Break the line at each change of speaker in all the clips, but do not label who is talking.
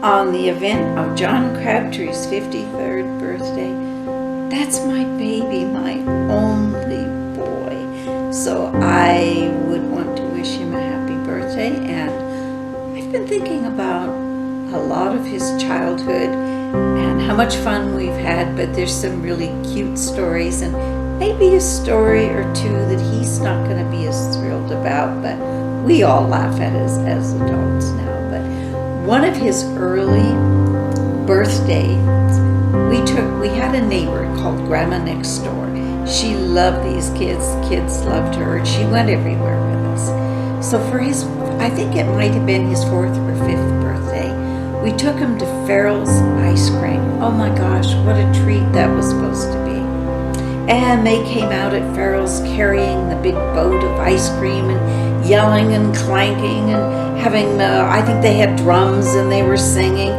on the event of John Crabtree's 53rd birthday. That's my baby, my only boy. So I would want to wish him a happy birthday, and I've been thinking about a lot of his childhood and how much fun we've had, but there's some really cute stories and maybe a story or two that he's not going to be as thrilled about, but we all laugh at as adults now. But one of his early birthdays, we had a neighbor called Grandma Next Door. She loved these kids. The kids loved her. She went everywhere with us. So for his, I think it might have been his 4th or 5th birthday, we took him to Farrell's Ice Cream. Oh my gosh, what a treat that was supposed to be. And they came out at Farrell's carrying the big boat of ice cream and yelling and clanking and having, I think they had drums and they were singing.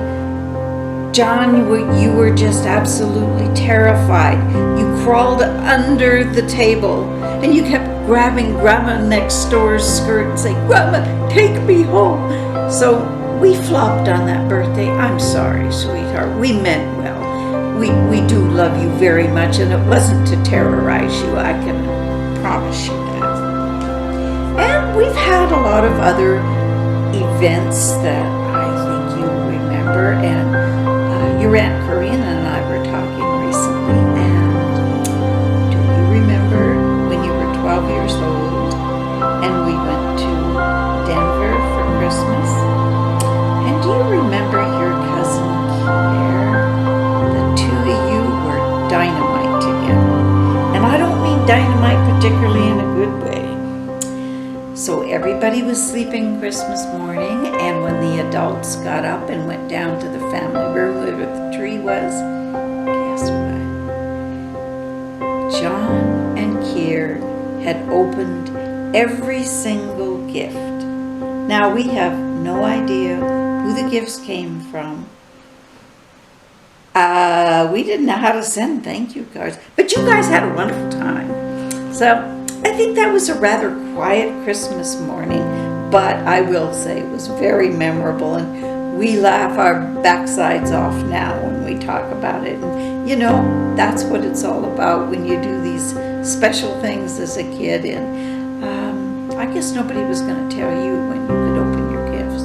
John, you were just absolutely terrified. You crawled under the table and you kept grabbing Grandma Next Door's skirt and saying, "Grandma, take me home." So we flopped on that birthday. I'm sorry, sweetheart. We meant well. We do love you very much, and it wasn't to terrorize you, I can promise you that. And we've had a lot of other events that I think you remember, and your Aunt Karina and I were talking recently, and do you remember when you were 12 years old and we went to Denver for Christmas? And do you remember your cousin Claire? The two of you were dynamite together. And I don't mean dynamite particularly in a good way. So everybody was sleeping Christmas morning, and when the adults got up and went down to the family room where the tree was, guess what? John and Kier had opened every single gift. Now we have no idea who the gifts came from. We didn't know how to send thank you cards, but you guys had a wonderful time. So I think that was a rather quiet Christmas morning, but I will say it was very memorable, and we laugh our backsides off now when we talk about it. And you know, that's what it's all about when you do these special things as a kid. And I guess nobody was going to tell you when you could open your gifts.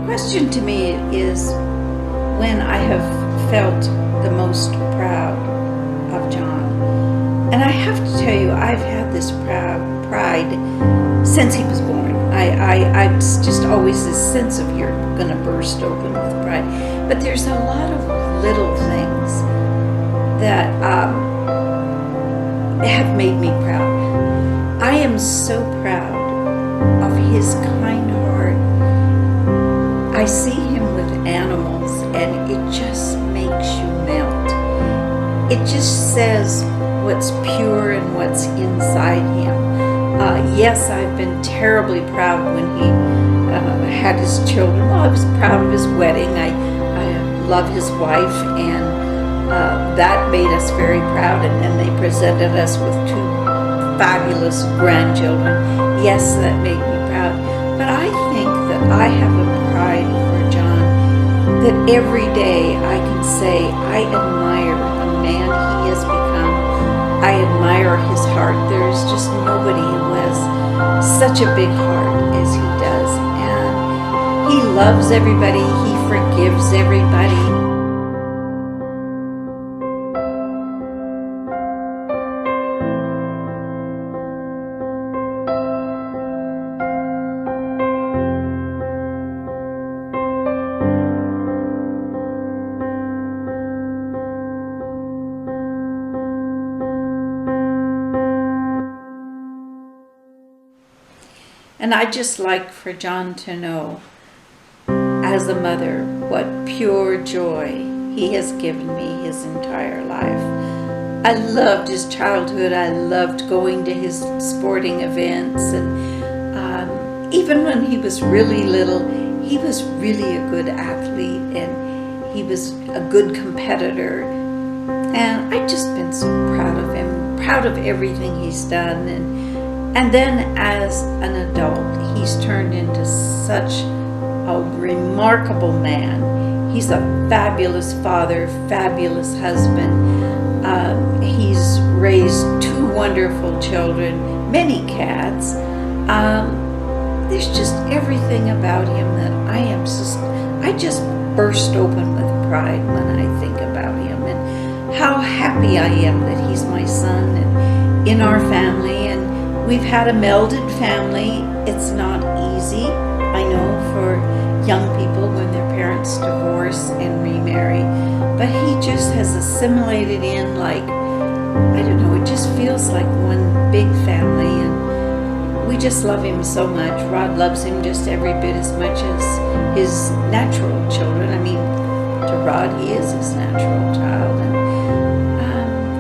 Question to me is when I have felt the most proud of John. And I have to tell you, I've had this pride since he was born. I'm just always this sense of you're going to burst open with pride. But there's a lot of little things that have made me proud. I am so proud of his kind heart. I see him with animals, and it just makes you melt. It just says what's pure and what's inside him. Yes, I've been terribly proud when he had his children. Well, I was proud of his wedding. I love his wife, and that made us very proud. And then they presented us with 2 fabulous grandchildren. Yes, that made me proud. But I think that I have a pride for John that every day I can say I admire the man he has become. I admire his heart. There's just nobody who has such a big heart as he does. And he loves everybody. He forgives everybody. And I'd just like for John to know, as a mother, what pure joy he has given me his entire life. I loved his childhood. I loved going to his sporting events. And even when he was really little, he was really a good athlete, and he was a good competitor. And I've just been so proud of him, proud of everything he's done. And then as an adult, he's turned into such a remarkable man. He's a fabulous father, fabulous husband. He's raised 2 wonderful children, many cats. There's just everything about him that I just burst open with pride when I think about him, and how happy I am that he's my son and in our family. And we've had a melded family. It's not easy, I know, for young people when their parents divorce and remarry, but he just has assimilated in, like, I don't know, it just feels like one big family, and we just love him so much. Rod loves him just every bit as much as his natural children. I mean, to Rod, he is his natural child, and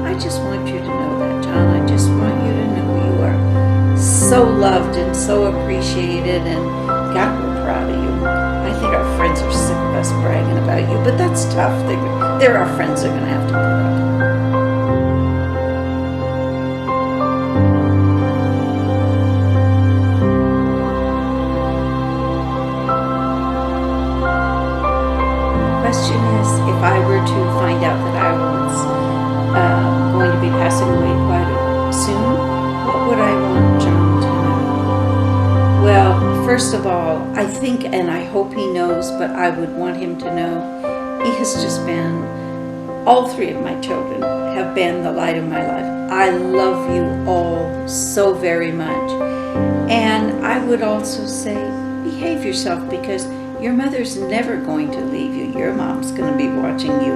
I just want you to know that, John. I just want you to know you are so loved and so appreciated, and God, we're proud of you. I think our friends are sick of us bragging about you, but that's tough. They're our friends they're going to have to put up. Question is, if I were to find out that I was going to be passing away quite soon, what would I want John to know? Well, first of all, I think, and I hope he knows, but I would want him to know, he has just been, all 3 of my children have been the light of my life. I love you all so very much. And I would also say, behave yourself, because your mother's never going to leave you. Your mom's going to be watching you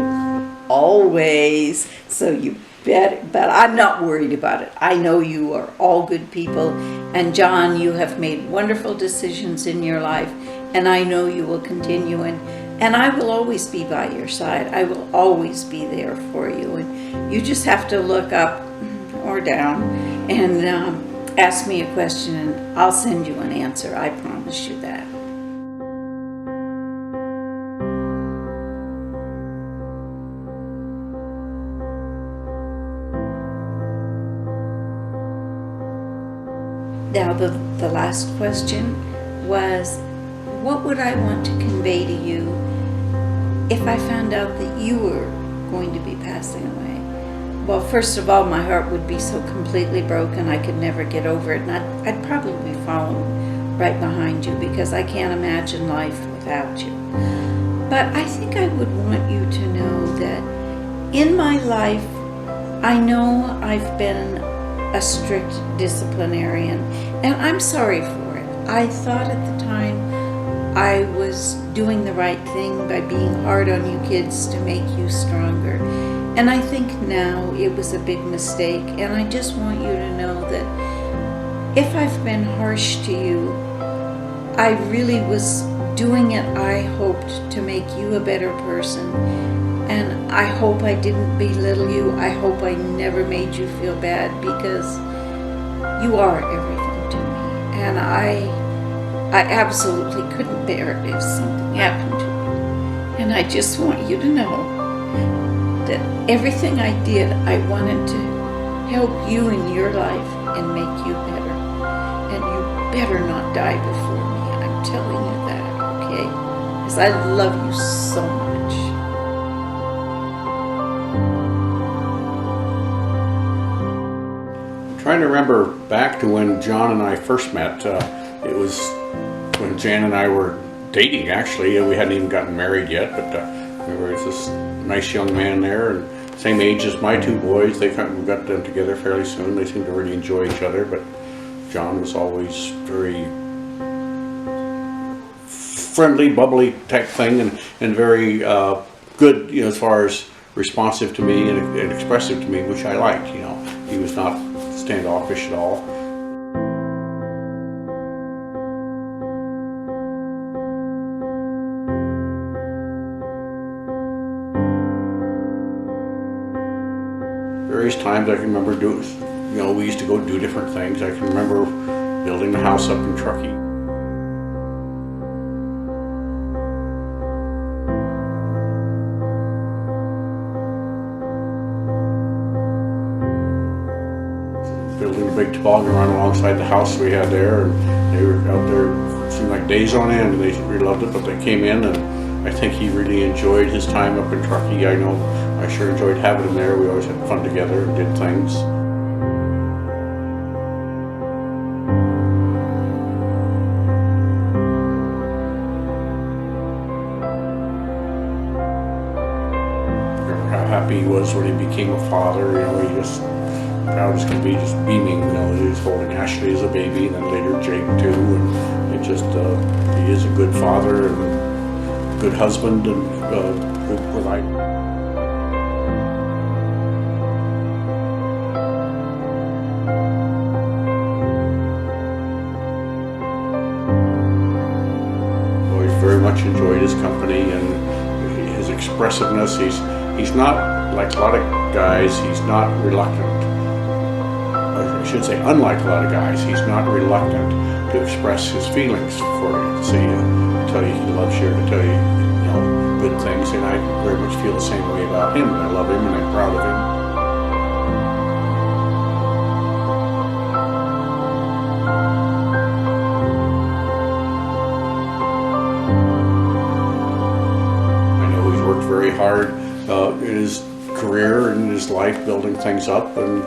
always. So you bet, but I'm not worried about it. I know you are all good people. And John, you have made wonderful decisions in your life. And I know you will continue. And I will always be by your side. I will always be there for you. And you just have to look up or down and ask me a question, and I'll send you an answer. I promise you that. Now, the last question was, what would I want to convey to you if I found out that you were going to be passing away? Well, first of all, my heart would be so completely broken I could never get over it, and I'd probably be following right behind you, because I can't imagine life without you. But I think I would want you to know that in my life, I know I've been a strict disciplinarian, and I'm sorry for it. I thought at the time I was doing the right thing by being hard on you kids to make you stronger. And I think now it was a big mistake, and I just want you to know that if I've been harsh to you, I really was doing it, I hoped, to make you a better person. And I hope I didn't belittle you. I hope I never made you feel bad, because you are everything to me. And I absolutely couldn't bear it if something happened to you. And I just want you to know that everything I did, I wanted to help you in your life and make you better. And you better not die before me. I'm telling you that, okay? Because I love you so much.
Trying to remember back to when John and I first met. It was when Jan and I were dating, actually. We hadn't even gotten married yet, but there was this nice young man there, and same age as my 2 boys. We got them together fairly soon. They seemed to really enjoy each other, but John was always very friendly, bubbly type thing, and very good, as far as responsive to me and expressive to me, which I liked. He was not standoffish at all. Various times I can remember we used to go do different things. I can remember building the house up in Truckee. big toboggan run alongside the house we had there, and they were out there, seemed like days on end, and they really loved it, but they came in, and I think he really enjoyed his time up in Truckee. I know I sure enjoyed having him there. We always had fun together and did things. How happy he was when he became a father. You know, he just proud as can be, just beaming. You know, he was holding Ashley as a baby, and then later Jake too. And it just he is a good father and good husband and good provider. Always very much enjoyed his company and his expressiveness. He's not like a lot of guys. He's not reluctant. I should say, unlike a lot of guys, he's not reluctant to express his feelings for you, to say, tell you he loves you, to tell you, good things. And I very much feel the same way about him. I love him and I'm proud of him. I know he's worked very hard in his career and in his life, building things up, and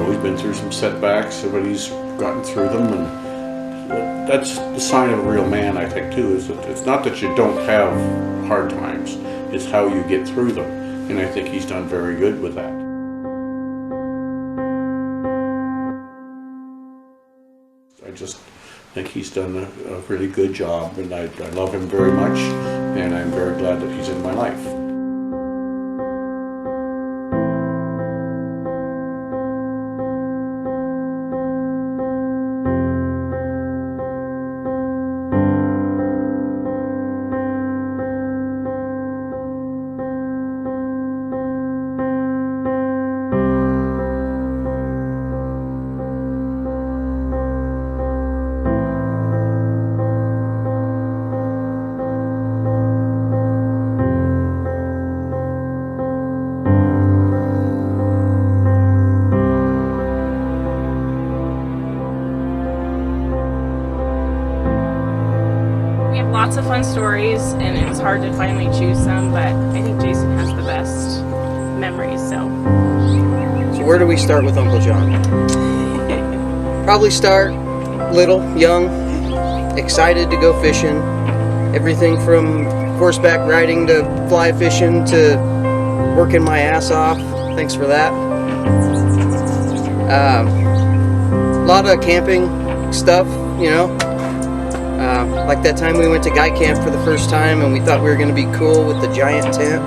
he's been through some setbacks, but he's gotten through them, and that's the sign of a real man, I think, too, is that it's not that you don't have hard times, it's how you get through them, and I think he's done very good with that. I just think he's done a really good job, and I love him very much, and I'm very glad that he's in my life.
Lots of fun stories, and it was hard to finally choose some, but I think Jason has the best memories, so
where do we start with Uncle John? Probably start little, young, excited to go fishing. Everything from horseback riding to fly fishing to working my ass off. Thanks for that. A lot of camping stuff, like that time we went to Guy Camp for the first time and we thought we were going to be cool with the giant tent.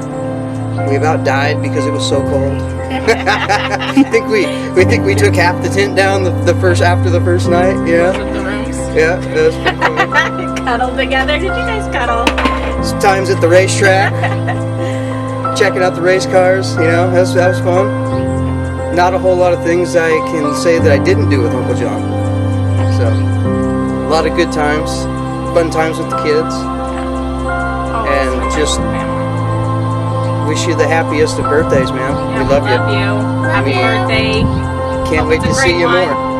We about died because it was so cold. I think we took half the tent down after the first night. Yeah.
with the rooms.
Yeah, it was pretty cool.
Cuddled together. Did you guys cuddle?
Times at the racetrack, checking out the race cars. That was fun. Not a whole lot of things I can say that I didn't do with Uncle John. So, a lot of good times, fun times with the kids, and just wish you the happiest of birthdays, man.
Yeah,
we love you.
Happy birthday.
Can't
Hope
wait
it's a
to see
great
you
one.
more.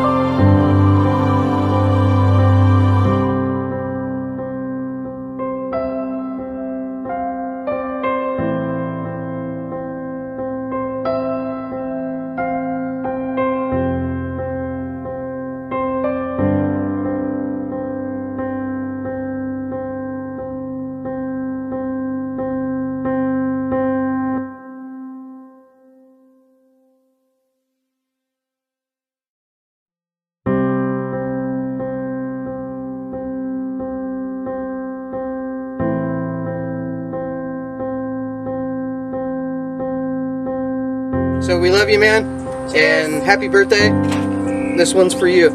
So we love you, man, and happy birthday. This one's for you.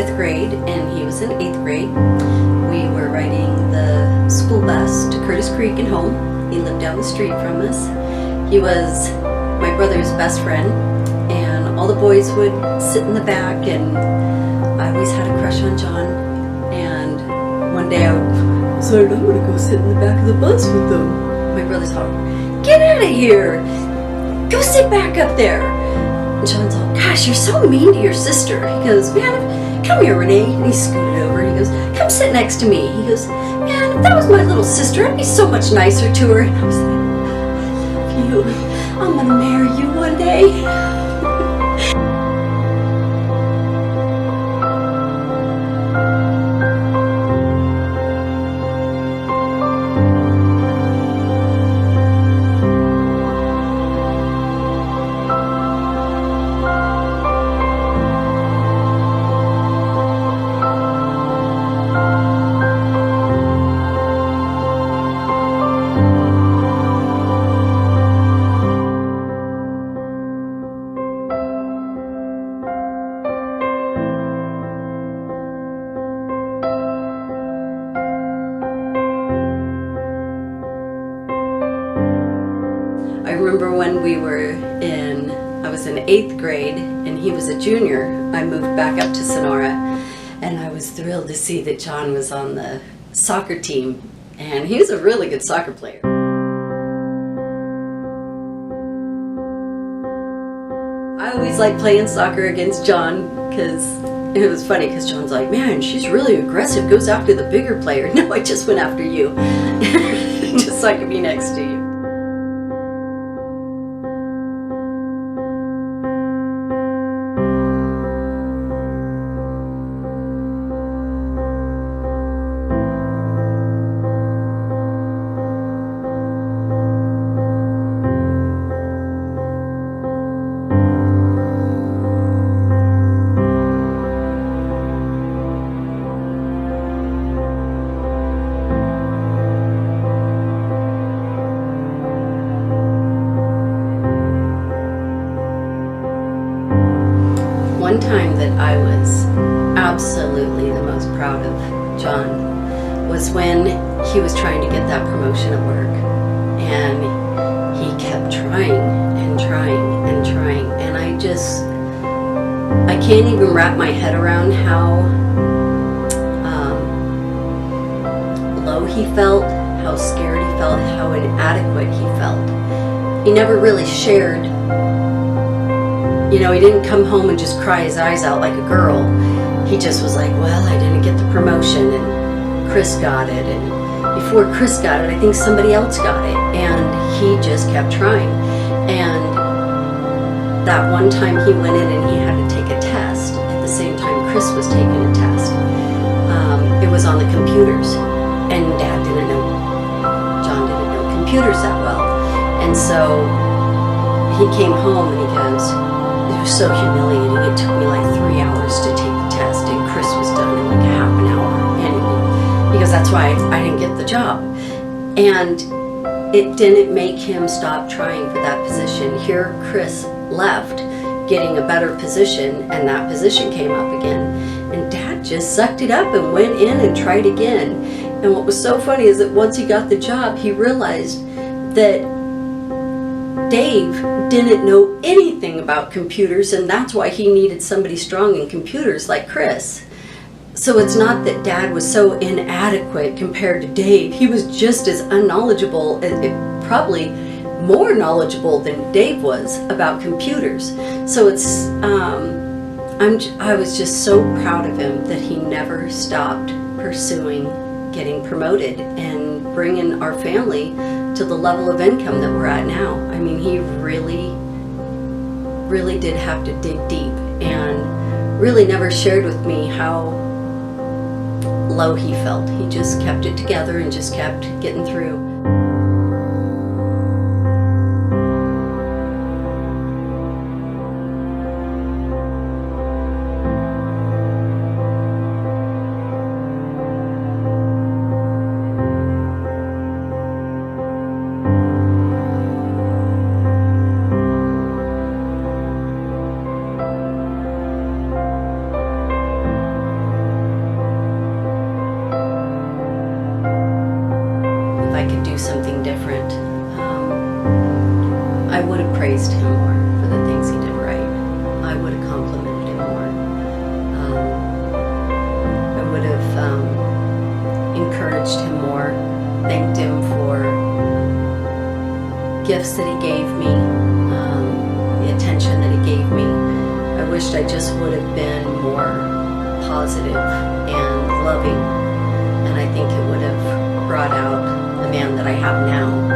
fifth grade and he was in eighth grade. We were riding the school bus to Curtis Creek and home. He lived down the street from us. He was my brother's best friend, and all the boys would sit in the back, and I always had a crush on John. And one day I decided I'm gonna go sit in the back of the bus with them. My brother's all, "Get out of here! Go sit back up there!" And John's all, "Gosh, you're so mean to your sister." He goes, "Man, come here, Renee." And he scooted over. He goes, "Come sit next to me." He goes, "Man, if that was my little sister, I'd be so much nicer to her." And I was like, "I love you. I'm gonna marry you one day." I remember when I was in eighth grade and he was a junior, I moved back up to Sonora, and I was thrilled to see that John was on the soccer team, and he was a really good soccer player. I always liked playing soccer against John because it was funny because John's like, "Man, she's really aggressive, goes after the bigger player." No, I just went after you, just so I could be next to you. One time that I was absolutely the most proud of John was when he was trying to get that promotion at work, and he kept trying and trying and trying, and I can't even wrap my head around how low he felt, how scared he felt, how inadequate he felt. He never really shared. You know, he didn't come home and just cry his eyes out like a girl. He just was like, "Well, I didn't get the promotion, and Chris got it, and before Chris got it, I think somebody else got it." And he just kept trying. And that one time he went in and he had to take a test at the same time Chris was taking a test. It was on the computers, and Dad didn't know, John didn't know computers that well. And so he came home and he goes, "It was so humiliating. It took me like 3 hours to take the test, and Chris was done in like a half an hour." And because that's why I didn't get the job. And it didn't make him stop trying for that position. Here Chris left getting a better position, and that position came up again. And Dad just sucked it up and went in and tried again. And what was so funny is that once he got the job, he realized that Dave didn't know anything about computers, and that's why he needed somebody strong in computers like Chris. So it's not that Dad was so inadequate compared to Dave. He was just as unknowledgeable, probably more knowledgeable than Dave was about computers. So it's, I was just so proud of him that he never stopped pursuing getting promoted and bringing our family to the level of income that we're at now. I mean, he really, really did have to dig deep, and really never shared with me how low he felt. He just kept it together and just kept getting through. do something different, I would have praised him more for the things he did right. I would have complimented him more. I would have encouraged him more, thanked him for gifts that he gave me, the attention that he gave me. I wished I just would have been more positive and loving, and I think it would have brought out the man that I have now.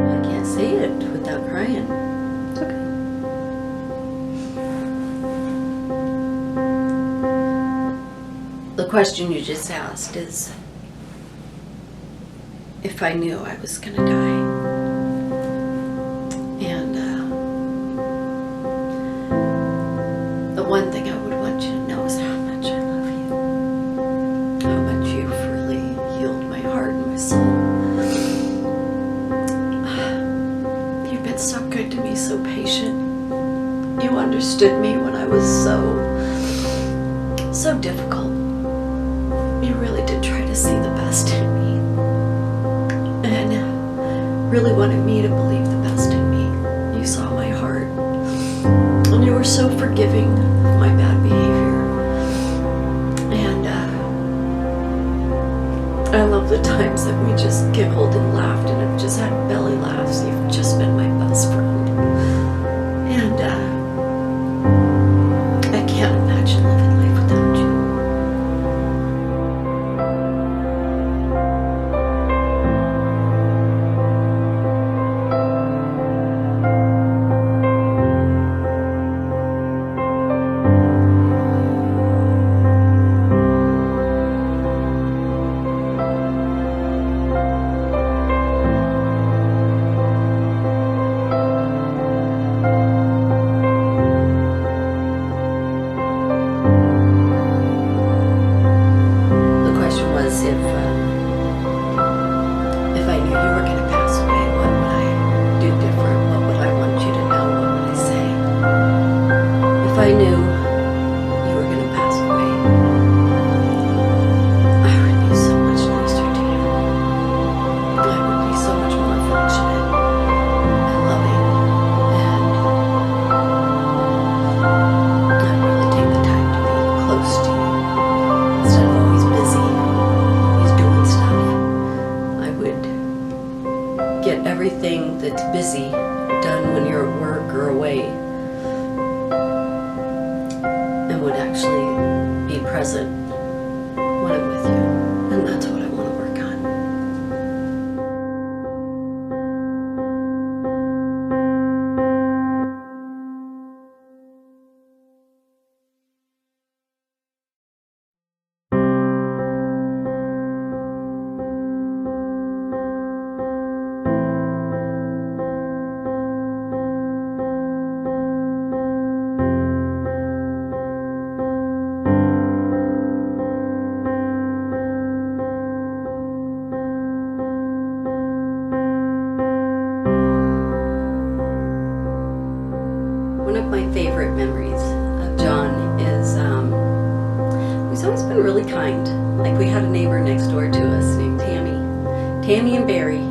I can't say it without crying.
It's okay.
The question you just asked is if I knew I was gonna die. And the one thing I would want you to know is how much I love you. How much you've really healed my heart and my soul. You've been so good to me, so patient. You understood me when I was so difficult. You really did try to see the best in me. And really wanted me to believe the best in me. You saw my heart. And you were so forgiving of my bad behavior. And I love the times that we just giggled and laughed and have just had belly laughs. You've just been my best friend. And I can't imagine living life without you. The question was if I knew you were going to pass away, what would I do different? What would I want you to know? What would I say? If I knew you were going to pass away, I would be so much nicer to you. I would be so much more affectionate and loving, and I'd really take the time to be close to you instead of always busy, always doing stuff. I would get everything that's busy done when you're at work or away, and would actually be present when I'm with you. And that's what I want to work on. One of my favorite memories of John is he's always been really kind. Like, we had a neighbor next door to us named Tammy and Barry,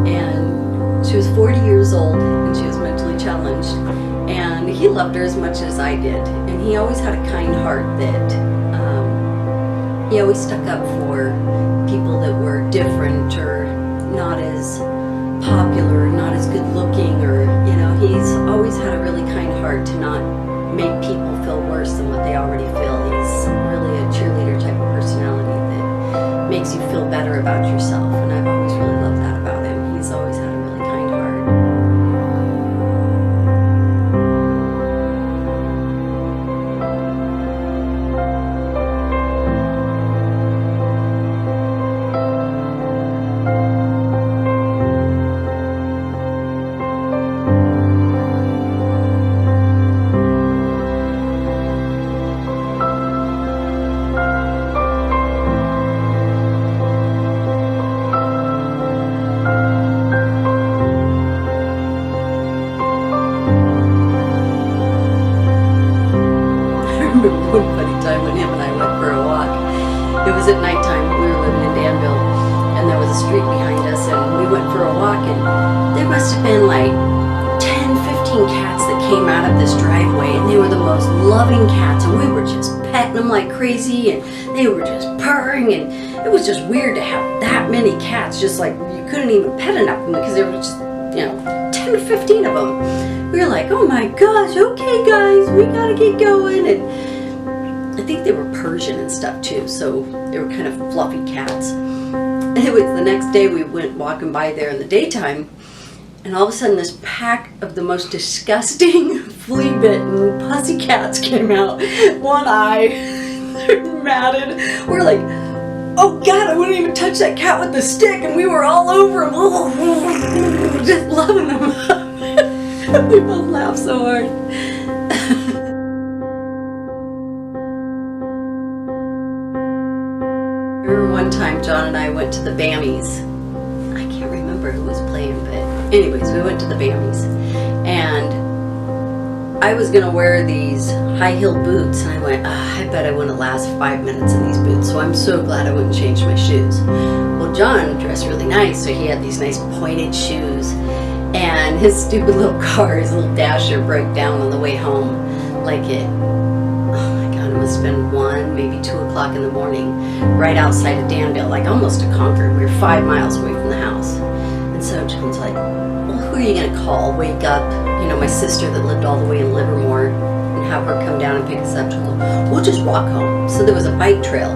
and she was 40 years old and she was mentally challenged, and he loved her as much as I did, and he always had a kind heart that he always stuck up for people that were different or not as popular, not as good looking, or, you know, he's always had a really kind heart to not make people feel worse than what they already feel. He's really a cheerleader type of personality that makes you feel better about yourself, and I've always really loved that about him. He's always had a really kind heart. remember one funny time when him and I went for a walk. It was at nighttime. We were living in Danville, and there was a street behind us, and we went for a walk, and there must have been like 10, 15 cats that came out of this driveway, and they were the most loving cats, and we were just petting them like crazy, and they were just purring, and it was just weird to have that many cats. Just like you couldn't even pet enough of them because there were just 10 to 15 of them. We were like, oh my gosh, okay guys, we gotta get going. And I think they were Persian and stuff too, so they were kind of fluffy cats. And it was the next day we went walking by there in the daytime, and all of a sudden this pack of the most disgusting flea-bitten pussy cats came out. One eye, they're matted. We're like, oh God, I wouldn't even touch that cat with the stick, and we were all over him, just loving him. We both laughed so hard. I remember one time John and I went to the Bammies. I can't remember who was playing, but anyways, we went to the Bammies, and I was gonna wear these high heel boots, and I went, I bet I wouldn't last 5 minutes in these boots, so I'm so glad I wouldn't change my shoes. Well, John dressed really nice, so he had these nice pointed shoes, and his stupid little car, his little Dasher, broke down on the way home, like it must have been 1, maybe 2 o'clock in the morning, right outside of Danville, like almost to Concord. We were 5 miles away from the house. And so John's like, well, who are you gonna call? Wake up, my sister that lived all the way in Livermore, and have her come down and pick us up. We'll just walk home. So there was a bike trail.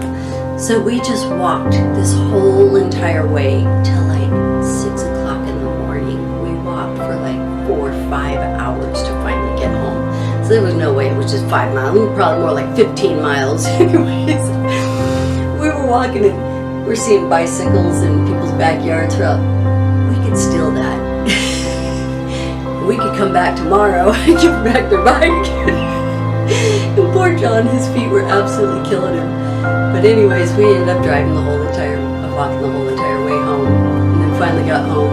So we just walked this whole entire way till like 6 o'clock in the morning. We walked for like 4 or 5 hours to finally get home. So there was no way it was just 5 miles. We were probably more like 15 miles. Anyways, we were walking and we're seeing bicycles in people's backyards. We could steal that. We could come back tomorrow and give back their bike. And poor John, his feet were absolutely killing him. But anyways, we ended up walking the whole entire way home. And then finally got home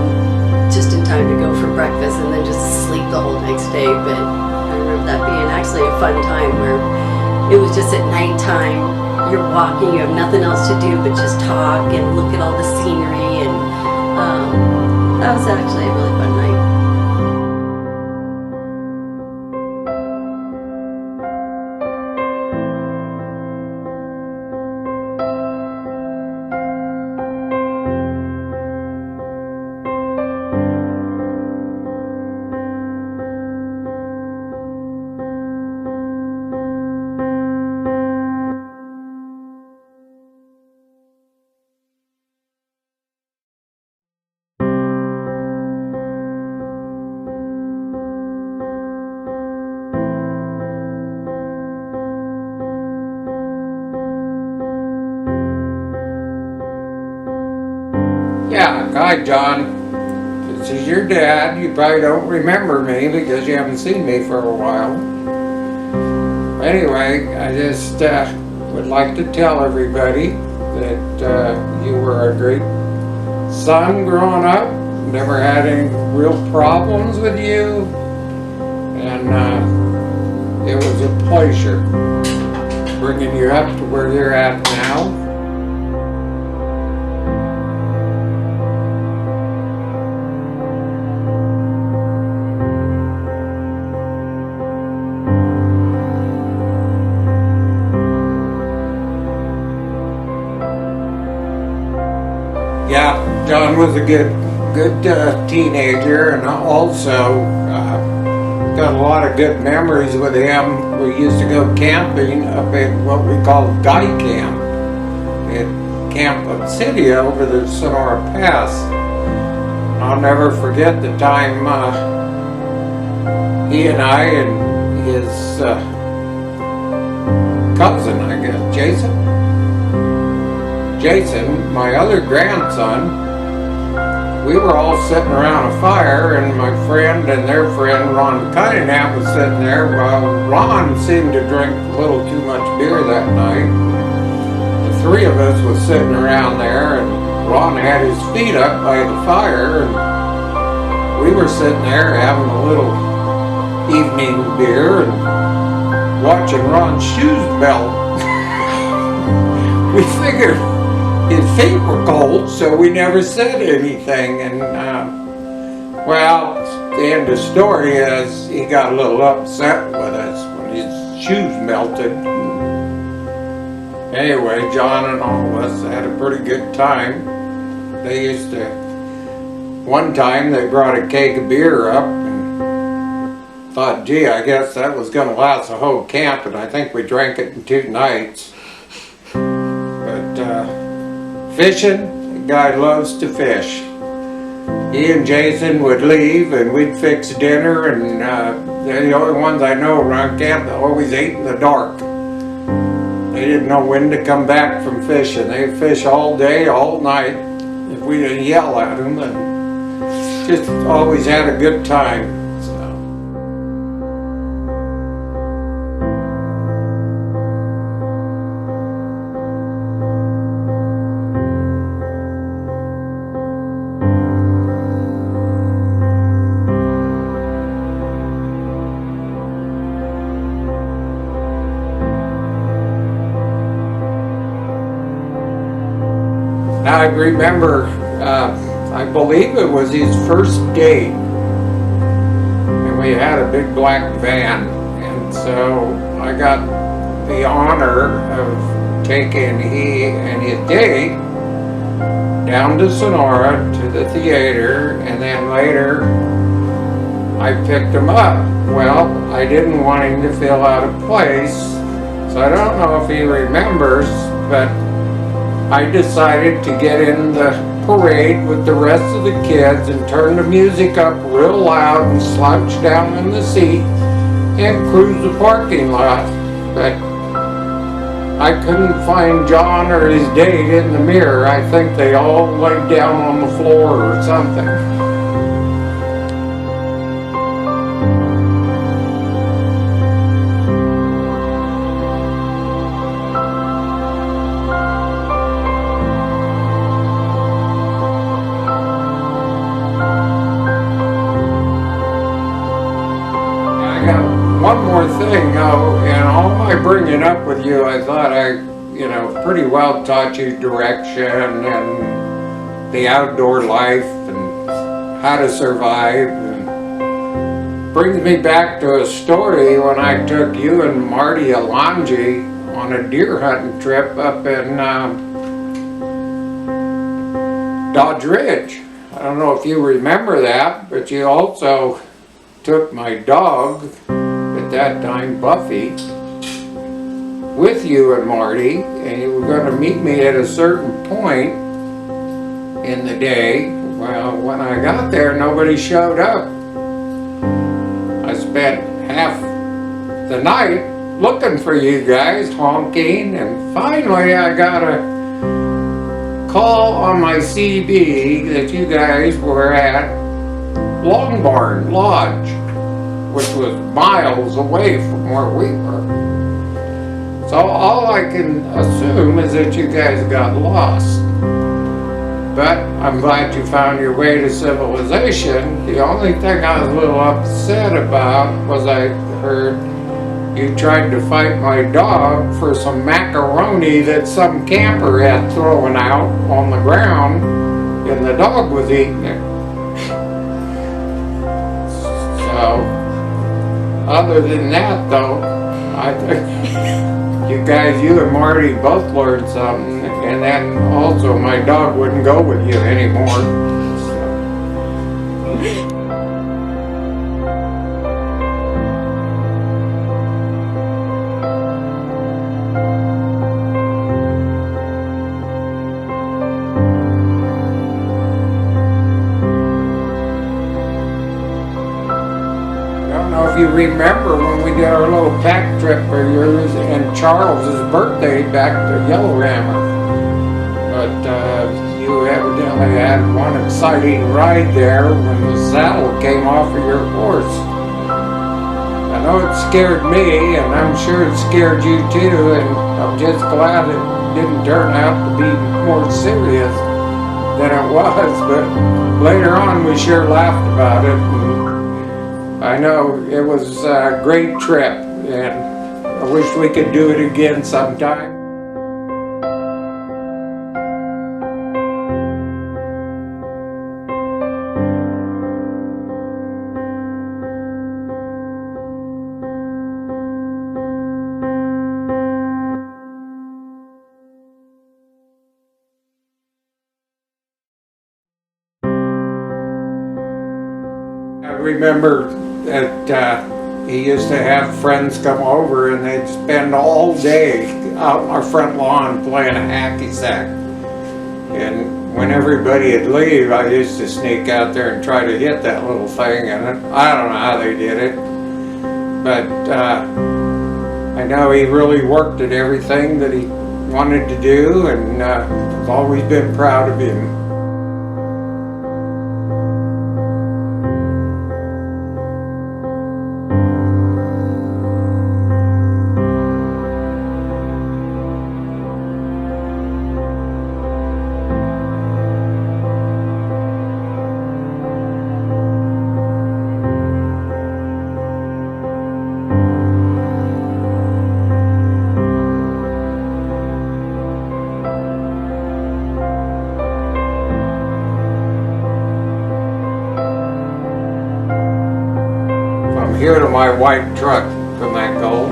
just in time to go for breakfast and then just sleep the whole next day. But I remember that being actually a fun time where it was just at nighttime, you're walking, you have nothing else to do but just talk and look at all the scenery, and that was actually a really fun night.
Yeah, hi John. This is your dad. You probably don't remember me because you haven't seen me for a while. Anyway, I just would like to tell everybody that you were a great son growing up. Never had any real problems with you. And it was a pleasure bringing you up to where you're at now. Yeah, John was a good teenager, and also got a lot of good memories with him. We used to go camping up at what we call Guy Camp at Camp Obsidia over the Sonora Pass. I'll never forget the time he and I and his cousin, I guess, Jason, my other grandson, we were all sitting around a fire, and my friend and their friend Ron Cunningham was sitting there. Well, Ron seemed to drink a little too much beer that night. The three of us was sitting around there, and Ron had his feet up by the fire, and we were sitting there having a little evening beer, and watching Ron's shoes melt. We figured his feet were cold, so we never said anything. And well, the end of the story is he got a little upset with us when his shoes melted. Anyway, John and all of us had a pretty good time. They used to, one time they brought a keg of beer up and thought, gee, I guess that was gonna last the whole camp, and I think we drank it in 2 nights. But fishing, the guy loves to fish. He and Jason would leave and we'd fix dinner, and they're the only ones I know around camp that always ate in the dark. They didn't know when to come back from fishing. They'd fish all day, all night, if we didn't yell at them, and just always had a good time. I remember, I believe it was his first date, and we had a big black van, and so I got the honor of taking he and his date down to Sonora to the theater, and then later I picked him up. Well, I didn't want him to feel out of place, so I don't know if he remembers, but I decided to get in the parade with the rest of the kids and turn the music up real loud and slouch down in the seat and cruise the parking lot. But I couldn't find John or his date in the mirror. I think they all laid down on the floor or something. One more thing, in all my bringing up with you, I thought I, pretty well taught you direction and the outdoor life and how to survive. And brings me back to a story when I took you and Marty Alonji on a deer hunting trip up in Dodge Ridge. I don't know if you remember that, but you also took my dog, at that time Buffy, with you and Marty, and you were going to meet me at a certain point in the day. Well, when I got there, nobody showed up. I spent half the night looking for you guys, honking, and finally I got a call on my CB that you guys were at Long Barn Lodge, which was miles away from where we were. So all I can assume is that you guys got lost. But I'm glad you found your way to civilization. The only thing I was a little upset about was I heard you tried to fight my dog for some macaroni that some camper had thrown out on the ground, and the dog was eating it. So, other than that though, I think you and Marty both learned something, and then also my dog wouldn't go with you anymore. So. If you remember when we did our little pack trip for yours and Charles's birthday back to Yellowhammer, but you evidently had one exciting ride there when the saddle came off of your horse. I know it scared me, and I'm sure it scared you too, and I'm just glad it didn't turn out to be more serious than it was, but later on we sure laughed about it. I know it was a great trip, and I wish we could do it again sometime. I remember that he used to have friends come over and they'd spend all day out on our front lawn playing a hacky sack. And when everybody'd leave, I used to sneak out there and try to hit that little thing, and I don't know how they did it. But I know he really worked at everything that he wanted to do, and I've always been proud of him. Here to my white truck from that goal,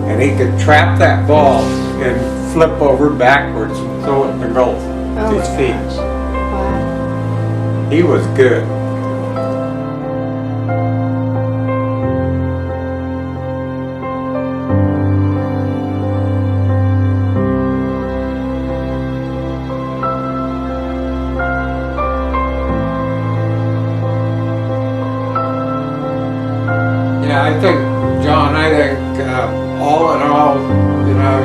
and he could trap that ball and flip over backwards and throw it in the goal with his feet.
Wow.
He was good. Yeah, I think, John, all in all, you know,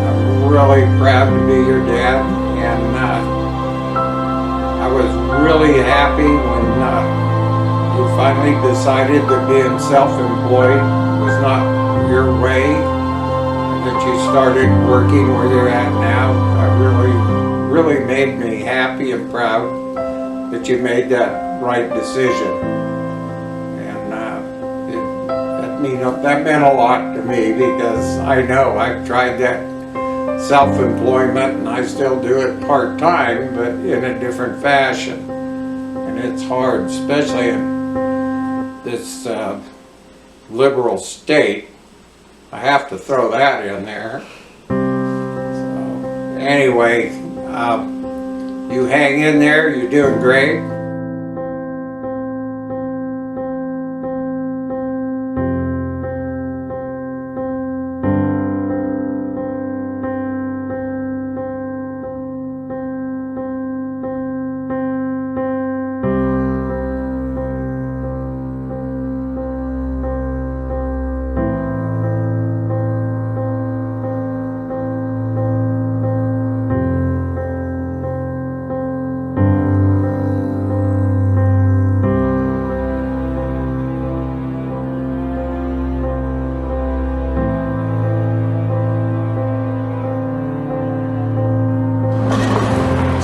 I'm really proud to be your dad, and I was really happy when you finally decided that being self-employed was not your way, and that you started working where you're at now. It really made me happy and proud that you made that right decision. That meant a lot to me, because I know I've tried that self-employment and I still do it part-time, but in a different fashion. And it's hard, especially in this liberal state. I have to throw that in there. So, anyway, you hang in there, you're doing great.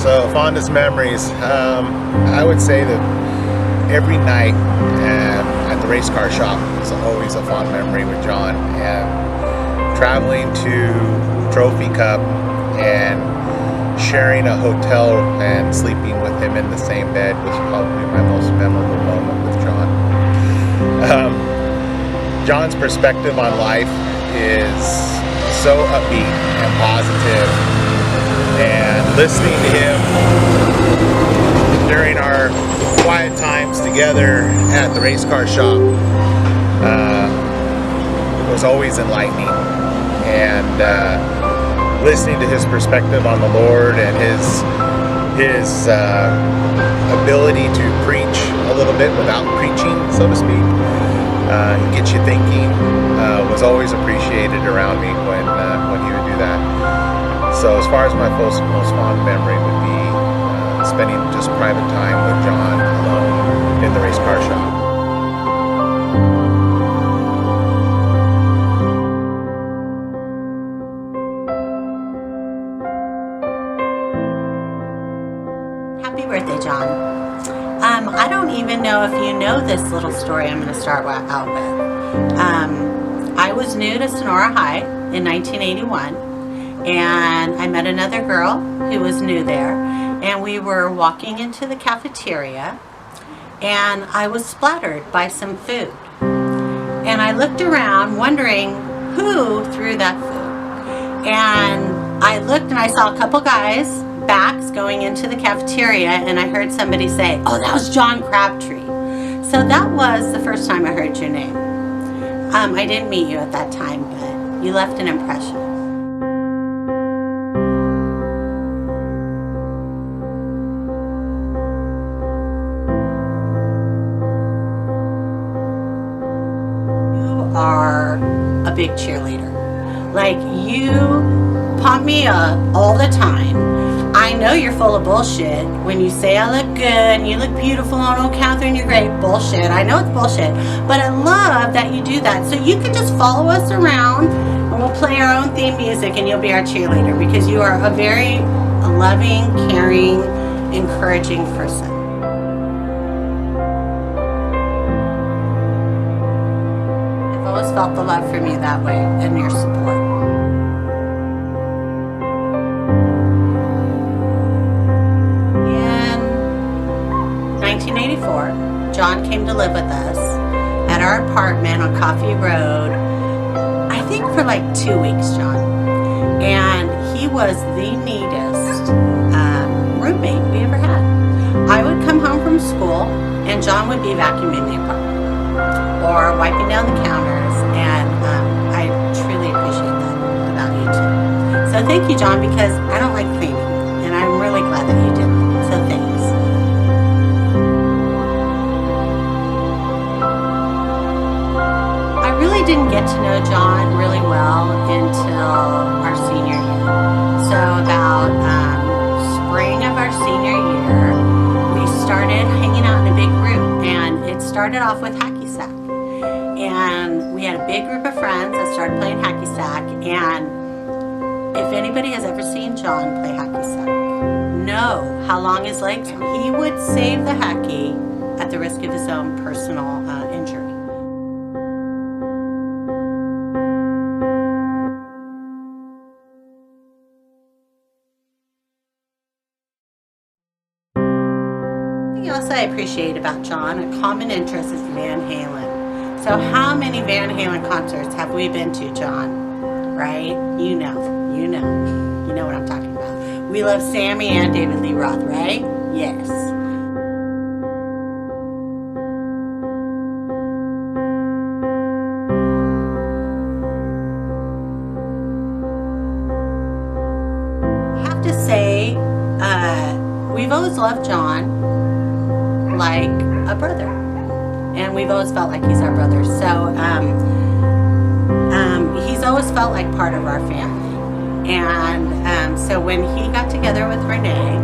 So fondest memories, I would say that every night at the race car shop is always a fond memory with John, and traveling to Trophy Cup and sharing a hotel and sleeping with him in the same bed was probably my most memorable moment with John. John's perspective on life is so upbeat and positive. And listening to him during our quiet times together at the race car shop was always enlightening. And listening to his perspective on the Lord and his ability to preach a little bit without preaching, so to speak, get you thinking, was always appreciated around me when he would do that. So as far as my most fond memory would be spending just private time with John alone in the race car shop.
Happy birthday, John. I don't even know if you know this little story I'm going to start out with. I was new to Sonora High in 1981, and I met another girl who was new there, and we were walking into the cafeteria, and I was splattered by some food. And I looked around wondering who threw that food. And I looked and I saw a couple guys' backs going into the cafeteria, and I heard somebody say, "Oh, that was John Crabtree." So that was the first time I heard your name. I didn't meet you at that time, but you left an impression. You are a big cheerleader. Like, you pump me up all the time. I know you're full of bullshit when you say I look good and you look beautiful and oh, Catherine, you're great. Bullshit. I know it's bullshit, but I love that you do that. So you can just follow us around and we'll play our own theme music and you'll be our cheerleader because you are a very loving, caring, encouraging person. I've always felt the love from you that way and your support. John came to live with us at our apartment on Coffee Road, I think for like 2 weeks, John. And he was the neatest roommate we ever had. I would come home from school and John would be vacuuming the apartment or wiping down the counters, and I truly appreciate that about you too. So thank you, John, because I don't like cleaning and I'm really glad that you did. So thanks. Didn't get to know John really well until our senior year. So about spring of our senior year, we started hanging out in a big group, and it started off with hacky sack. And we had a big group of friends that started playing hacky sack, and if anybody has ever seen John play hacky sack, know how long his legs are. He would save the hacky at the risk of his own personal injury. Else I appreciate about John, a common interest is Van Halen. So how many Van Halen concerts have we been to, John? Right? You know what I'm talking about. We love Sammy and David Lee Roth, right? Yes. I have to say, we've always loved John like a brother, and we've always felt like he's our brother. So he's always felt like part of our family. And so when he got together with Renee,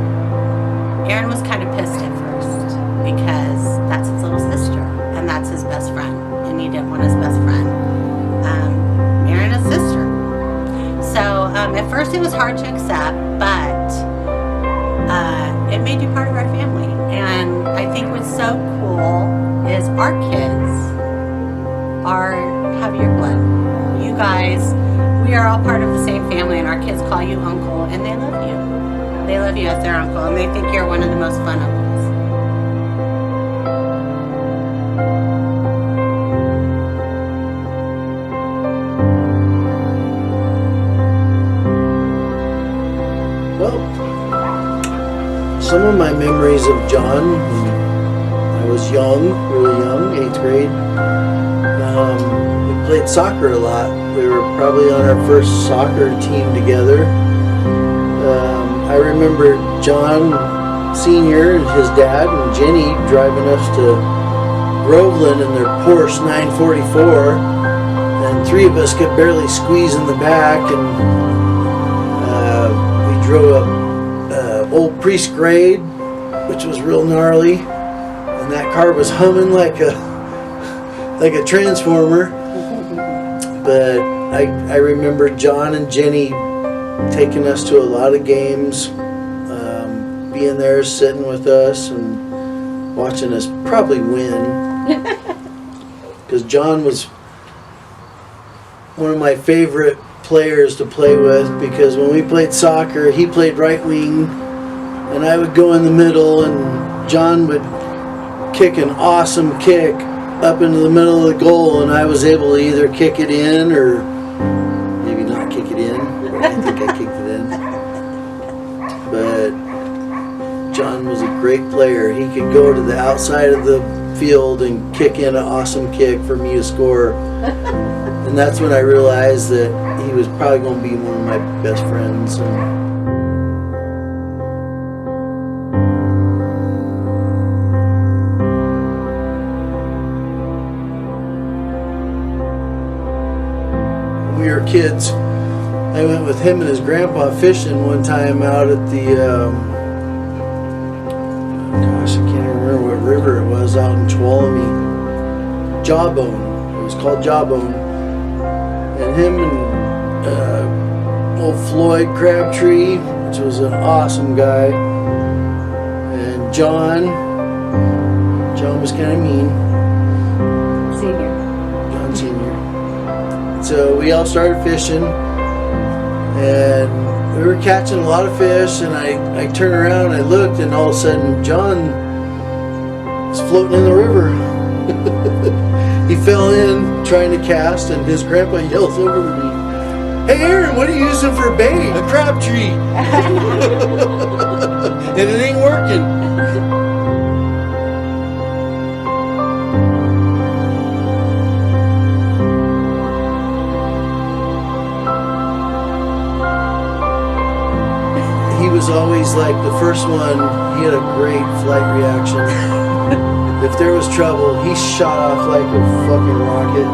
Aaron was kind of pissed at first because that's his little sister and that's his best friend, and he didn't want his best friend marrying his sister. So at first it was hard to accept, but it made you part of our family. And I think what's so cool is our kids have your blood. You guys, we are all part of the same family, and our kids call you uncle, and they love you. They love you as their uncle, and they think you're one of the most fun uncles.
Well, some of my memories of John, when I was young, really young, 8th grade, we played soccer a lot. We were probably on our first soccer team together. I remember John Sr. and his dad and Jenny driving us to Groveland in their Porsche 944, and three of us could barely squeeze in the back, and we drove up old Priest grade, which was real gnarly, and that car was humming like a transformer. But I remember John and Jenny taking us to a lot of games, being there, sitting with us, and watching us probably win. Because John was one of my favorite players to play with, because when we played soccer, he played right wing and I would go in the middle, and John would kick an awesome kick up into the middle of the goal, and I was able to either kick it in or maybe not kick it in. I think I kicked it in. But John was a great player. He could go to the outside of the field and kick in an awesome kick for me to score. And that's when I realized that he was probably going to be one of my best friends. And when we were kids, I went with him and his grandpa fishing one time out at the, gosh, I can't remember what river it was, out in Tuolumne. Jawbone. It was called Jawbone. And him and old Floyd Crabtree, which was an awesome guy, and John was kind of mean. John Sr. So we all started fishing, and we were catching a lot of fish, and I turned around and I looked, and all of a sudden John was floating in the river. He fell in trying to cast, and his grandpa yells over to me, "Hey Aaron, what are you using for bait? A crabtree." And it ain't working. He was always like the first one. He had a great flight reaction. If there was trouble, he shot off like a fucking rocket.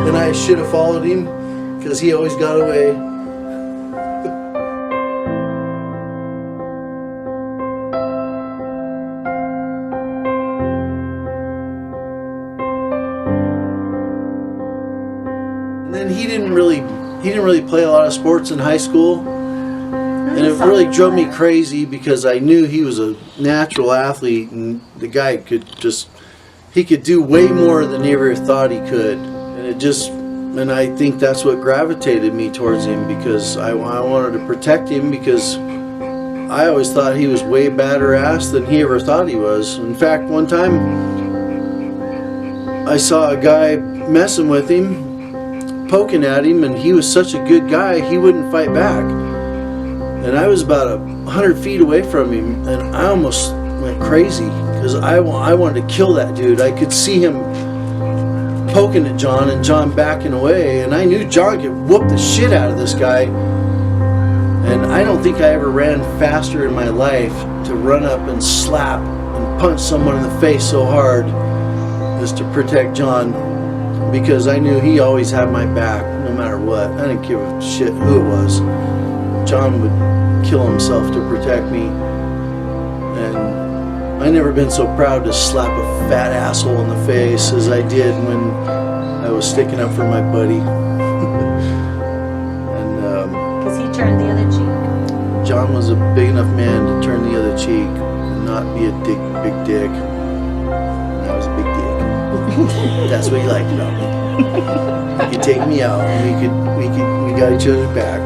And I should have followed him, because he always got away. And then he didn't really play a lot of sports in high school. And it really drove me crazy, because I knew he was a natural athlete, and the guy could do way more than he ever thought he could. And I think that's what gravitated me towards him, because I wanted to protect him, because I always thought he was way badder ass than he ever thought he was. In fact, one time I saw a guy messing with him, poking at him, and he was such a good guy, he wouldn't fight back. And I was about 100 feet away from him, and I almost went crazy, because I wanted to kill that dude. I could see him poking at John, and John backing away, and I knew John could whoop the shit out of this guy. And I don't think I ever ran faster in my life to run up and slap and punch someone in the face so hard as to protect John, because I knew he always had my back no matter what. I didn't give a shit who it was. John would kill himself to protect me, and I never been so proud to slap a fat asshole in the face as I did when I was sticking up for my buddy. And
Because he turned the other cheek.
John was a big enough man to turn the other cheek and not be a big dick. And I was a big dick. That's what he liked about me. He could take me out, and we got each other's back.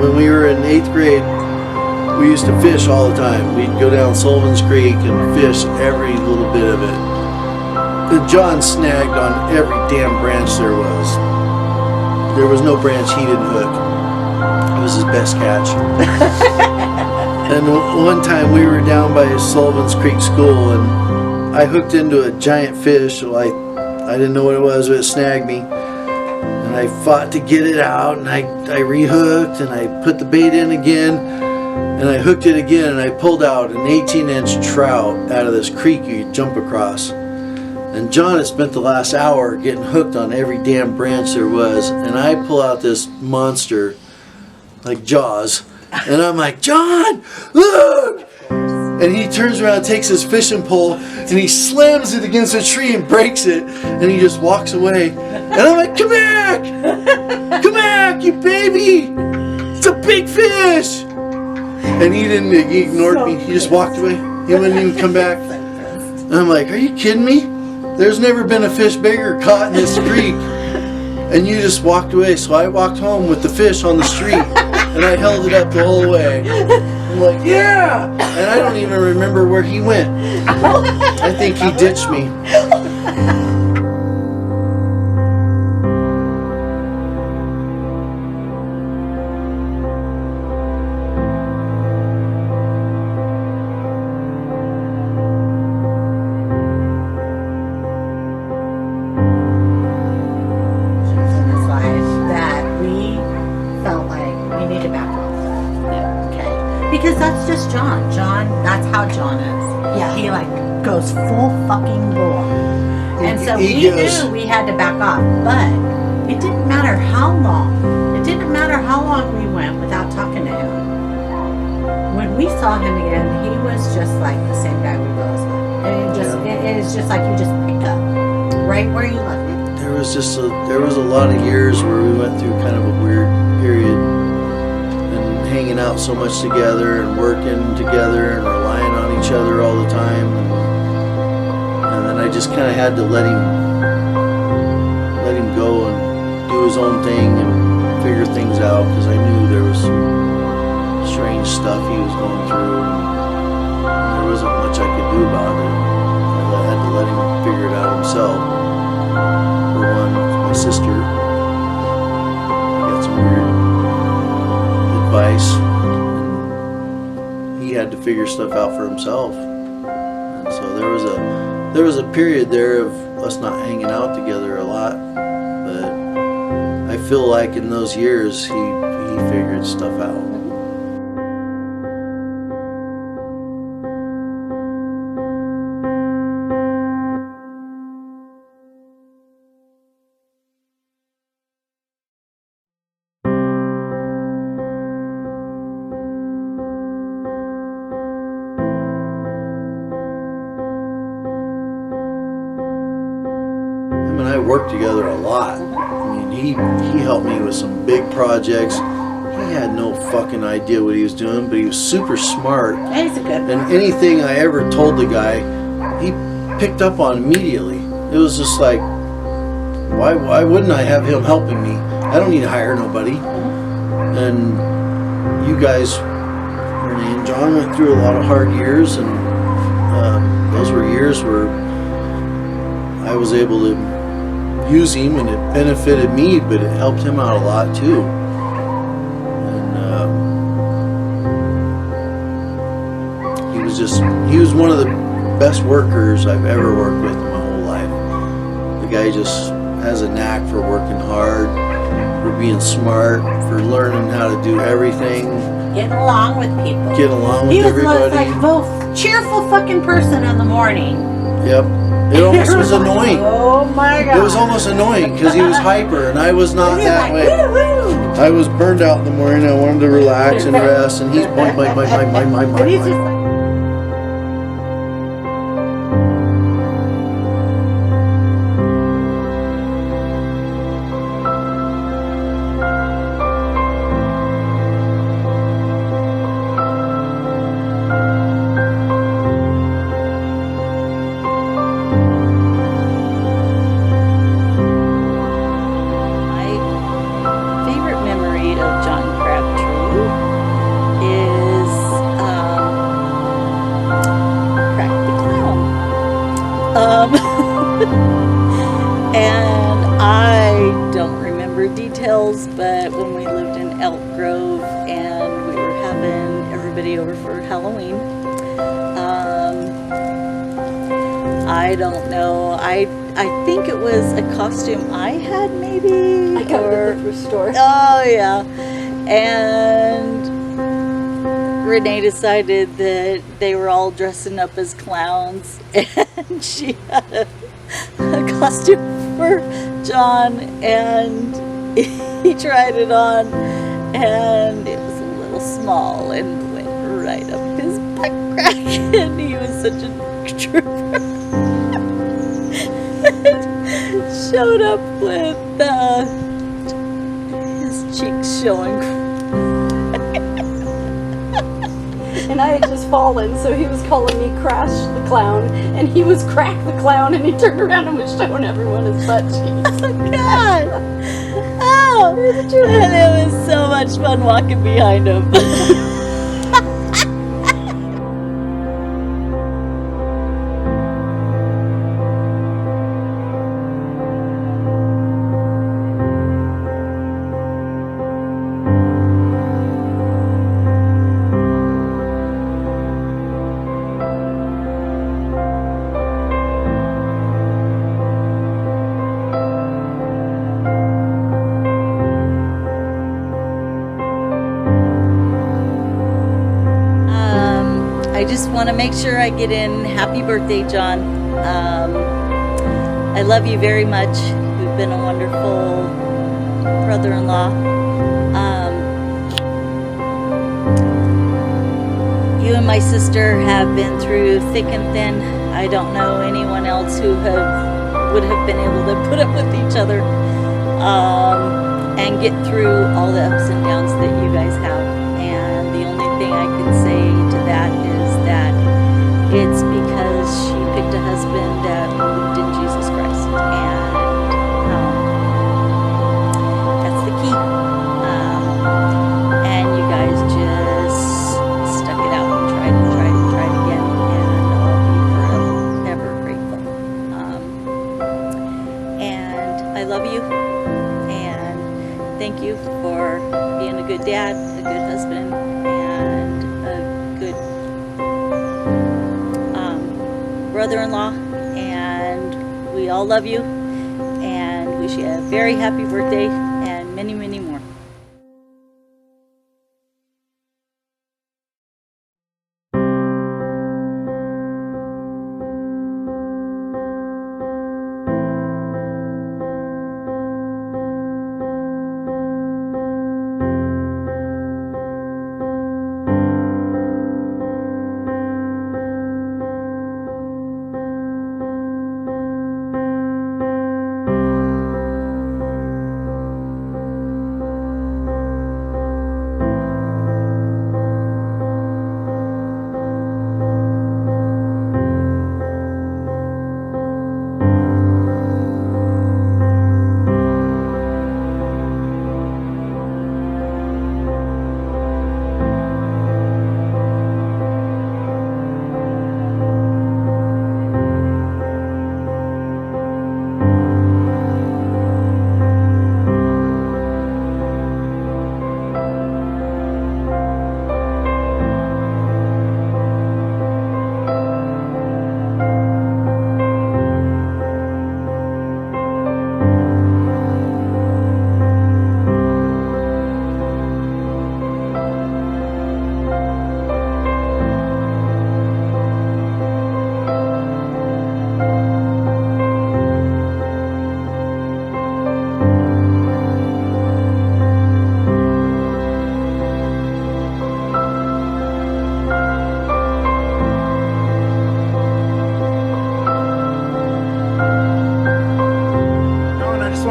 When we were in 8th grade, we used to fish all the time. We'd go down Sullivan's Creek and fish every little bit of it. And John snagged on every damn branch there was. There was no branch he didn't hook. It was his best catch. And one time we were down by Sullivan's Creek School, and I hooked into a giant fish. So I didn't know what it was, but it snagged me. And I fought to get it out, and I rehooked, and I put the bait in again, and I hooked it again, and I pulled out an 18-inch trout out of this creek you could jump across. And John had spent the last hour getting hooked on every damn branch there was, and I pull out this monster like Jaws, and I'm like, "John, look!" And he turns around, takes his fishing pole, and he slams it against a tree and breaks it. And he just walks away. And I'm like, come back! Come back, you baby! It's a big fish! And he ignored me. He just walked away. He wouldn't even come back. And I'm like, are you kidding me? There's never been a fish bigger caught in this creek. And you just walked away. So I walked home with the fish on the street. And I held it up the whole way. I'm like, yeah! And I don't even remember where he went. I think he ditched me.
In his life that we felt like we need to back off. Okay. Because that's just John. That's how John is.
Yeah.
He like goes full fucking bore. And so
He
we
goes-
knew we had to back off. But it didn't matter how long. It didn't matter how long we went without talking to him. When we saw him again, he was just like the same guy we've always loved. And it is just like you just pick up right where you left it.
There was a lot of years where we went through kind of a weird period and hanging out so much together and working together and relying on each other all the time. And then I just kind of had to let him go and do his own thing and figure things out because I knew there was some strange stuff he was going through and there wasn't much I could do about it. I had to let him figure it out himself. For one, my sister. I got some weird advice. He had to figure stuff out for himself. And so there was a period there of us not hanging out together a lot. But I feel like in those years he figured stuff out. Him and I worked together a lot. I mean, he helped me with some big projects. He had no fucking idea what he was doing, but he was super smart.
And he's a good
And anything I ever told the guy, he picked up on immediately. It was just like, why wouldn't I have him helping me? I don't need to hire nobody. And you guys, Renee and John, went through a lot of hard years, and those were years where I was able to use him, and it benefited me, but it helped him out a lot too. He was one of the best workers I've ever worked with in my whole life. The guy just has a knack for working hard, for being smart, for learning how to do everything,
getting along with people.
get along with
He was
everybody.
like most cheerful fucking person in the morning.
Yep. It almost was annoying.
Oh my god.
It was almost annoying because he was hyper and I was not
He was
that
like,
way.
woo-woo.
I was burned out in the morning. I wanted to relax and rest, and he's boing, boing, boing, boing, boing, boing,
And he's
boing,
just
boing.
like,
My favorite memory of John Crabtree is Crack the Clown. And I don't remember details, but when we lived in Elk Grove and we were having everybody over for Halloween, I don't know. I think it was a costume I had, maybe.
I got it at the thrift store.
Oh yeah, and Renee decided that they were all dressing up as clowns, and she had a costume for John, and he tried it on, and it was a little small and went right up his butt.
Kraken. He was such a trooper. Showed up with his cheeks showing.
And I had just fallen, so he was calling me Crash the Clown, and he was Crack the Clown, and he turned around and was showing everyone his butt cheeks.
Oh God! Oh! And it was so much fun walking behind him. I just want to make sure I get in happy birthday, John. I love you very much. You've been a wonderful brother-in-law. You and my sister have been through thick and thin. I don't know anyone else who would have been able to put up with each other and get through all the ups and downs that you guys have. And the only thing I can say to that is that it's because she picked a husband that believed in Jesus Christ, and that's the key. And you guys just stuck it out and tried again, and I'll be forever grateful. And I love you, and thank you for being a good dad, a good husband, and a good brother-in-law, and we all love you and wish you a very happy birthday and many, many more.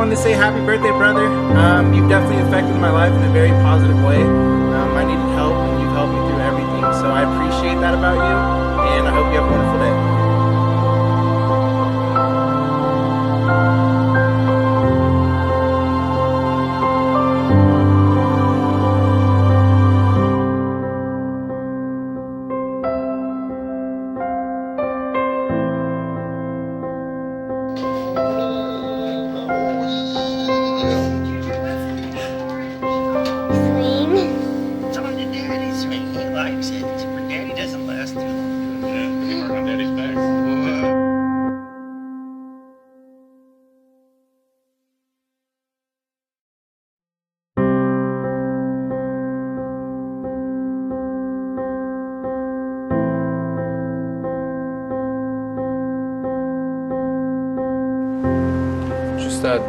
wanted to say happy birthday, brother. You've definitely affected my life in a very positive way. I needed help, and you've helped me through everything. So I appreciate that about you, and I hope you have a wonderful day.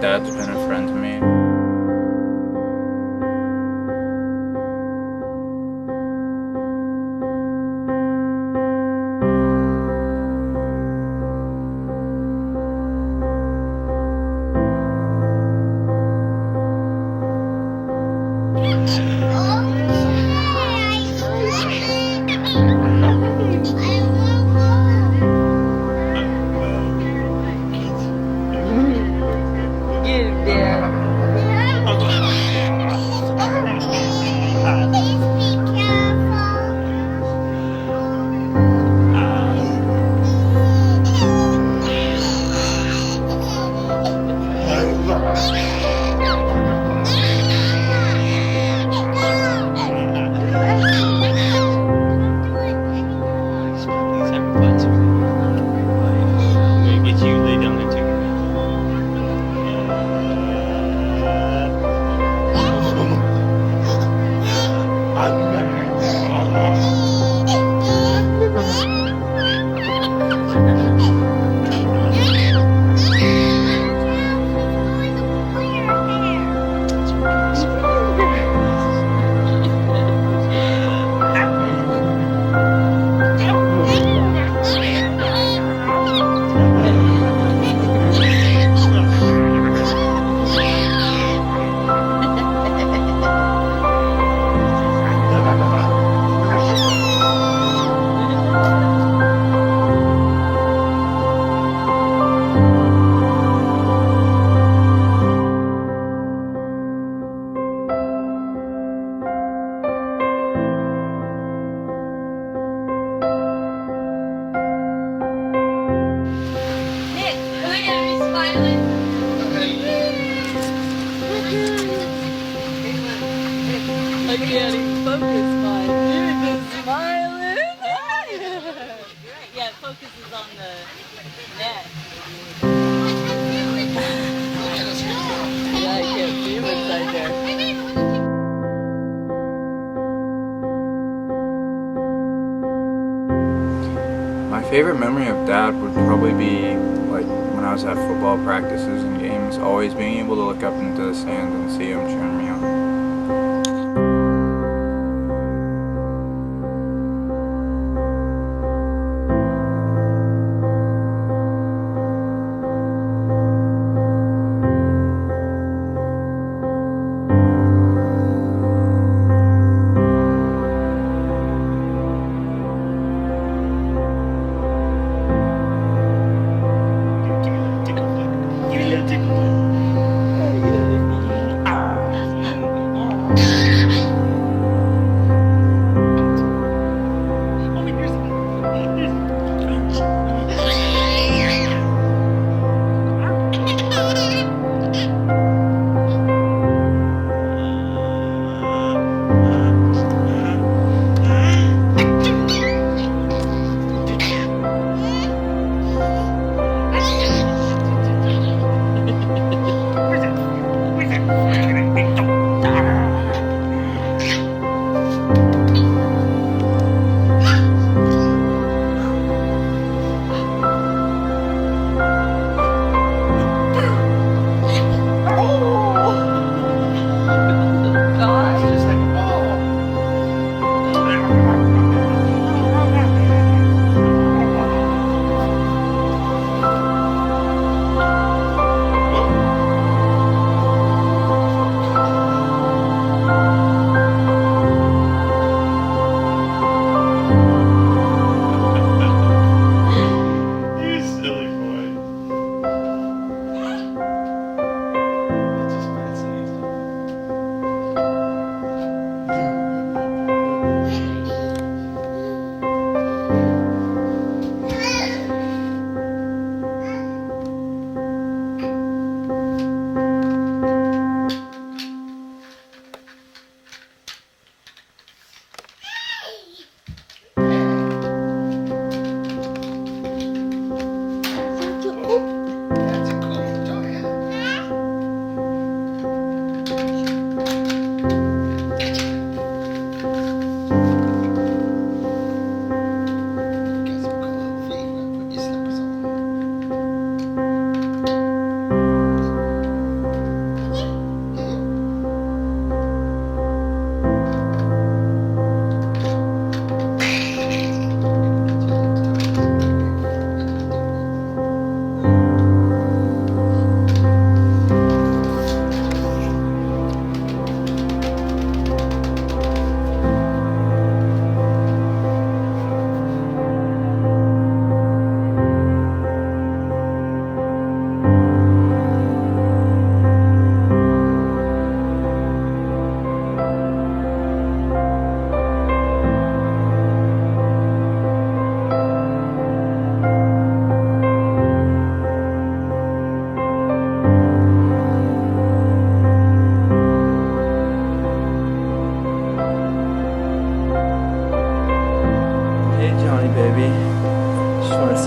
Dad's been a friend to me.
I can't even focus mine. You've been smiling. Yeah, it focuses on the neck. Yeah, I can't see him inside there.
My favorite memory of Dad would probably be like when I was at football practices and games, always being able to look up into the stands and see him cheering me on.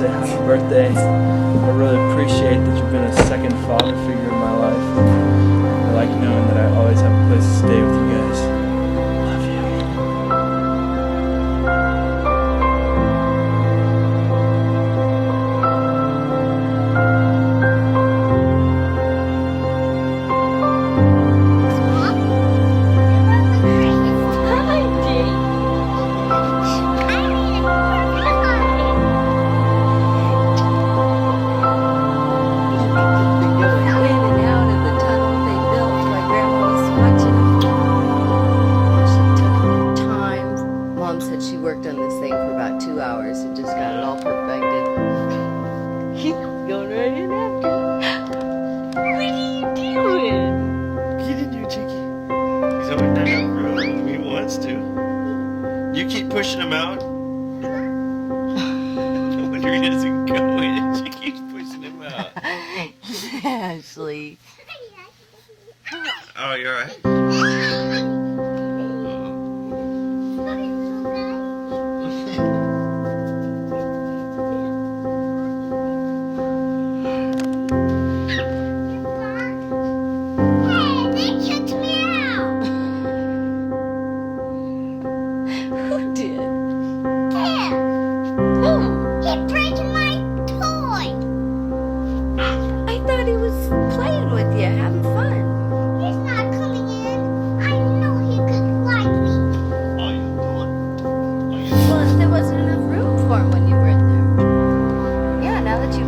say happy birthday. I really appreciate that you've been a second father figure in my life. I like knowing that I always have a place to stay with you guys. Love you.
She worked on this thing for about 2 hours and just got it all perfected. He's going right in after. What are you doing?
Get in here, Chicky. He's always not enough room. He wants to. You keep pushing him out. No wonder he doesn't go in. She keeps pushing him out.
Ashley.
Oh, you're alright.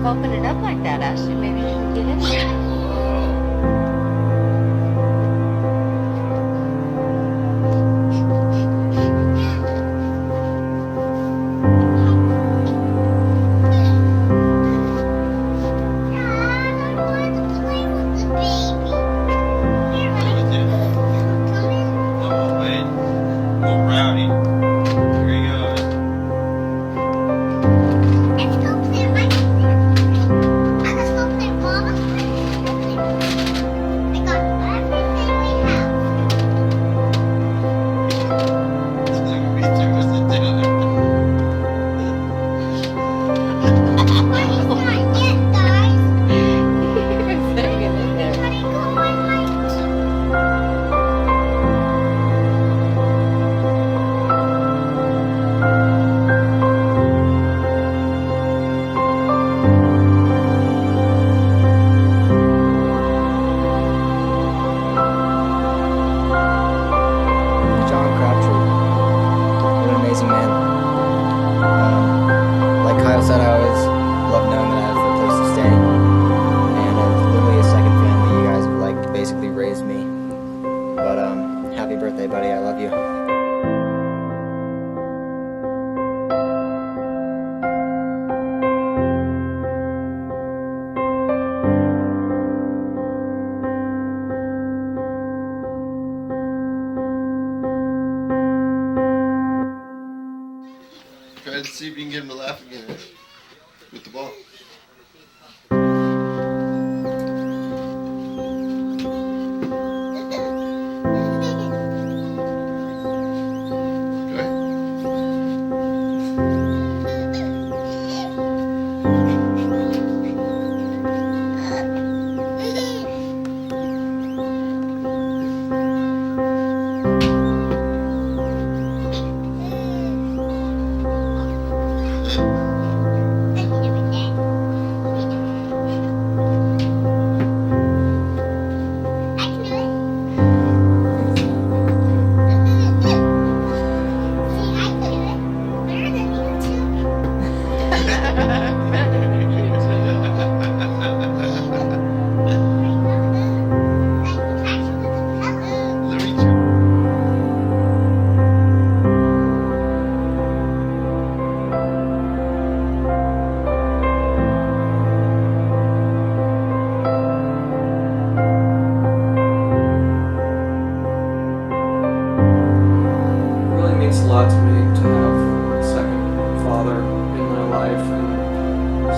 Open it up like that, Ashley. Maybe you can get in there.
Try to see if you can get him to laugh again with the ball.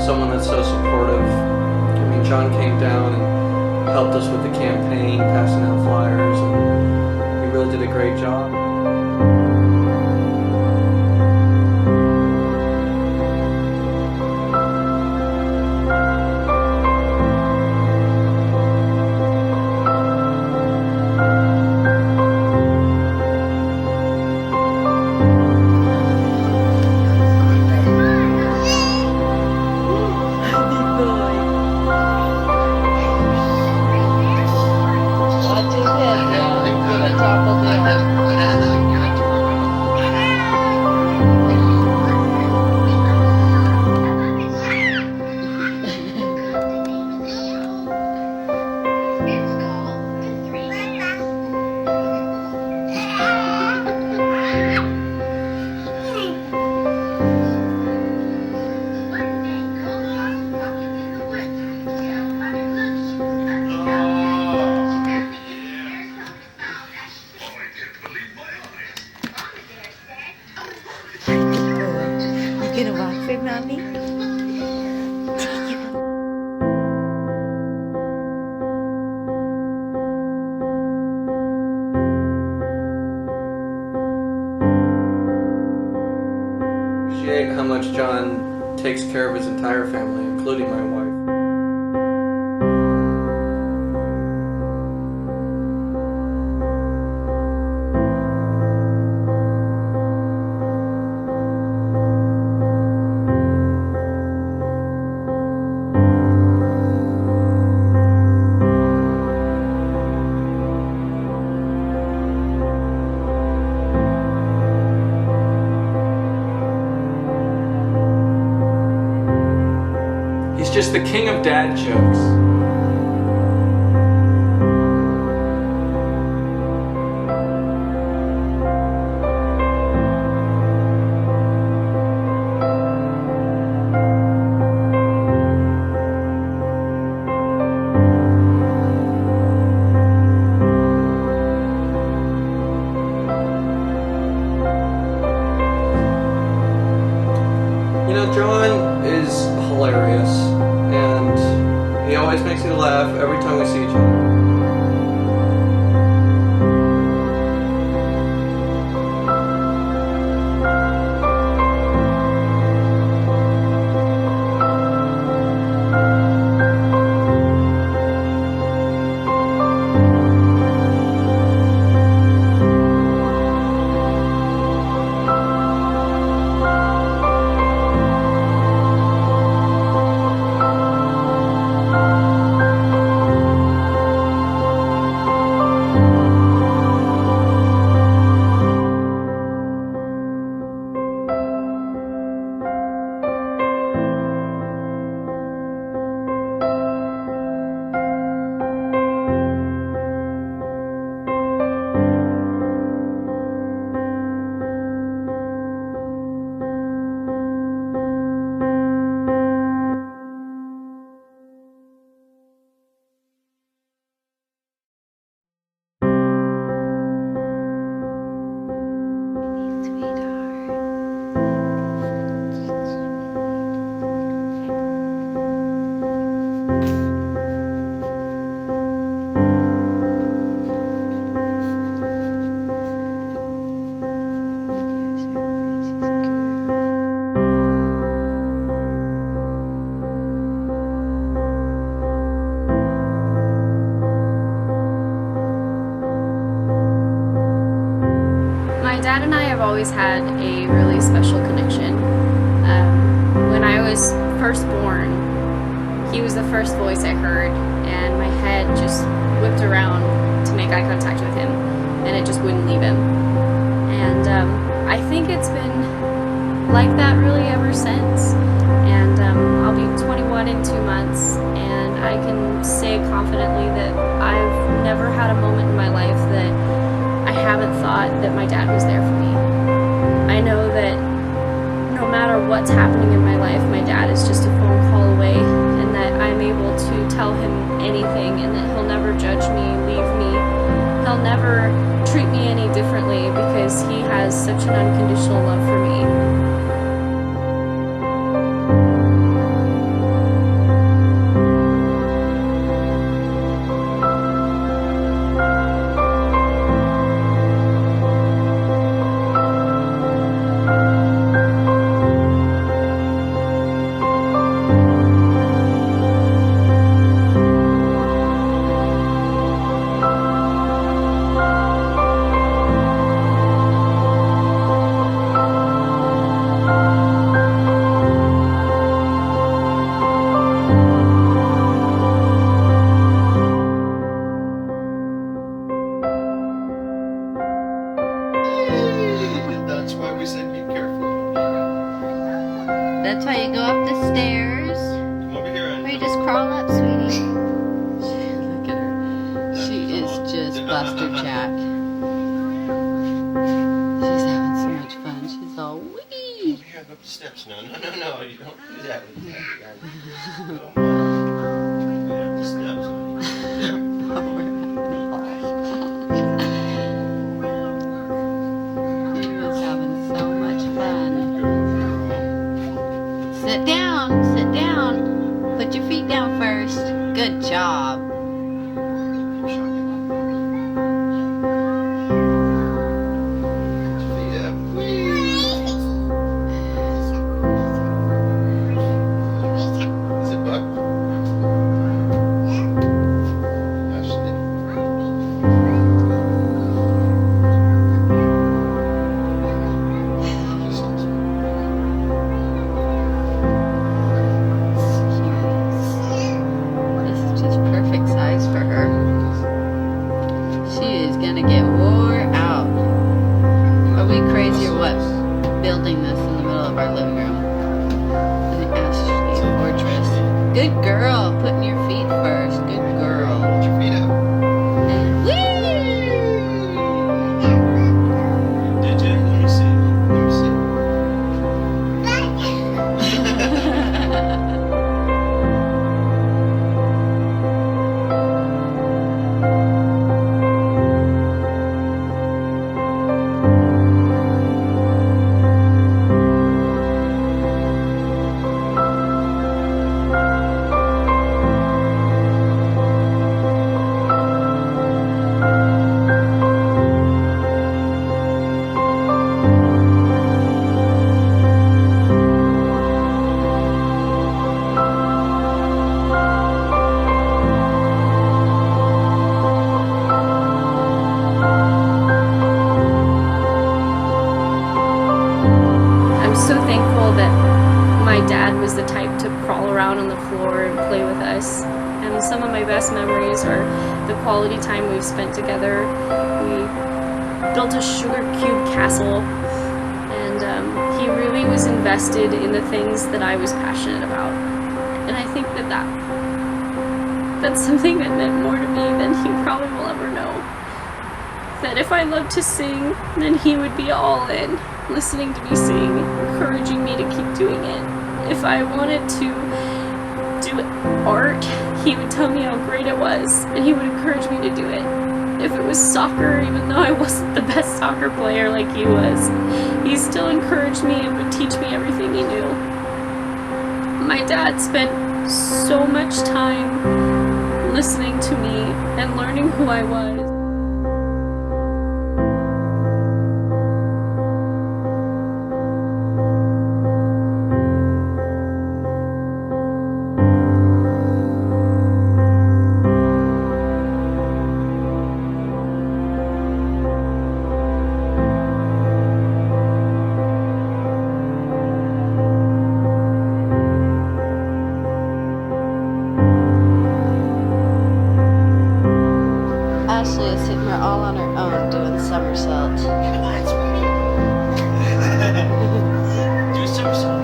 Someone that's so supportive. I mean, John came down and helped us with the campaign, passing out flyers, and he really did a great job.
Mommy?
Appreciate how much John takes care of his entire family, including my wife.
He's just the king of dad jokes.
You know, John is hilarious, and he always makes me laugh every time we see each other.
My dad and I have always had a really special connection. When I was first born, he was the first voice I heard, and my head just whipped around to make eye contact with him, and it just wouldn't leave him. And I think it's been like that really ever since. And I'll be 21 in 2 months, and I can say confidently that I've never had a moment in my life that I haven't thought that my dad was there for me. I know that no matter what's happening in my life, my dad is just a phone call away, and that I'm able to tell him anything, and that he'll never judge me, leave me. He'll never treat me any differently because he has such an unconditional love for me.
That's why we said be careful.
That's why you go up the stairs.
Come over here.
Or you just crawl up, sweetie. Look at her. She is just Buster Jack. She's having so much fun. She's all wee.
Over here, go up the steps. No, you don't do that with that. The steps.
Good job.
Is it Buck?
This is just perfect size for her. She is gonna get wore out. Are we crazy or what? Building this in the middle of our living room. The Ashley Fortress. Good girl, putting your feet first. Good girl. Put your feet up.
Did you? Let me see. Let me see.
I'm so thankful that my dad was the type to crawl around on the floor and play with us. And some of my best memories are the quality time we've spent together. We built a sugar cube castle, and he really was invested in the things that I was passionate about. And I think that's something that meant more to me than he probably will ever know. That if I loved to sing, then he would be all in, listening to me sing, encouraging me to keep doing it. If I wanted to do art, he would tell me how great it was, and he would encourage me to do it. If it was soccer, even though I wasn't the best soccer player like he was, he still encouraged me and would teach me everything he knew. My dad spent so much time listening to me and learning who I was.
Ashley is sitting there all on her own doing somersaults.
Do a somersault.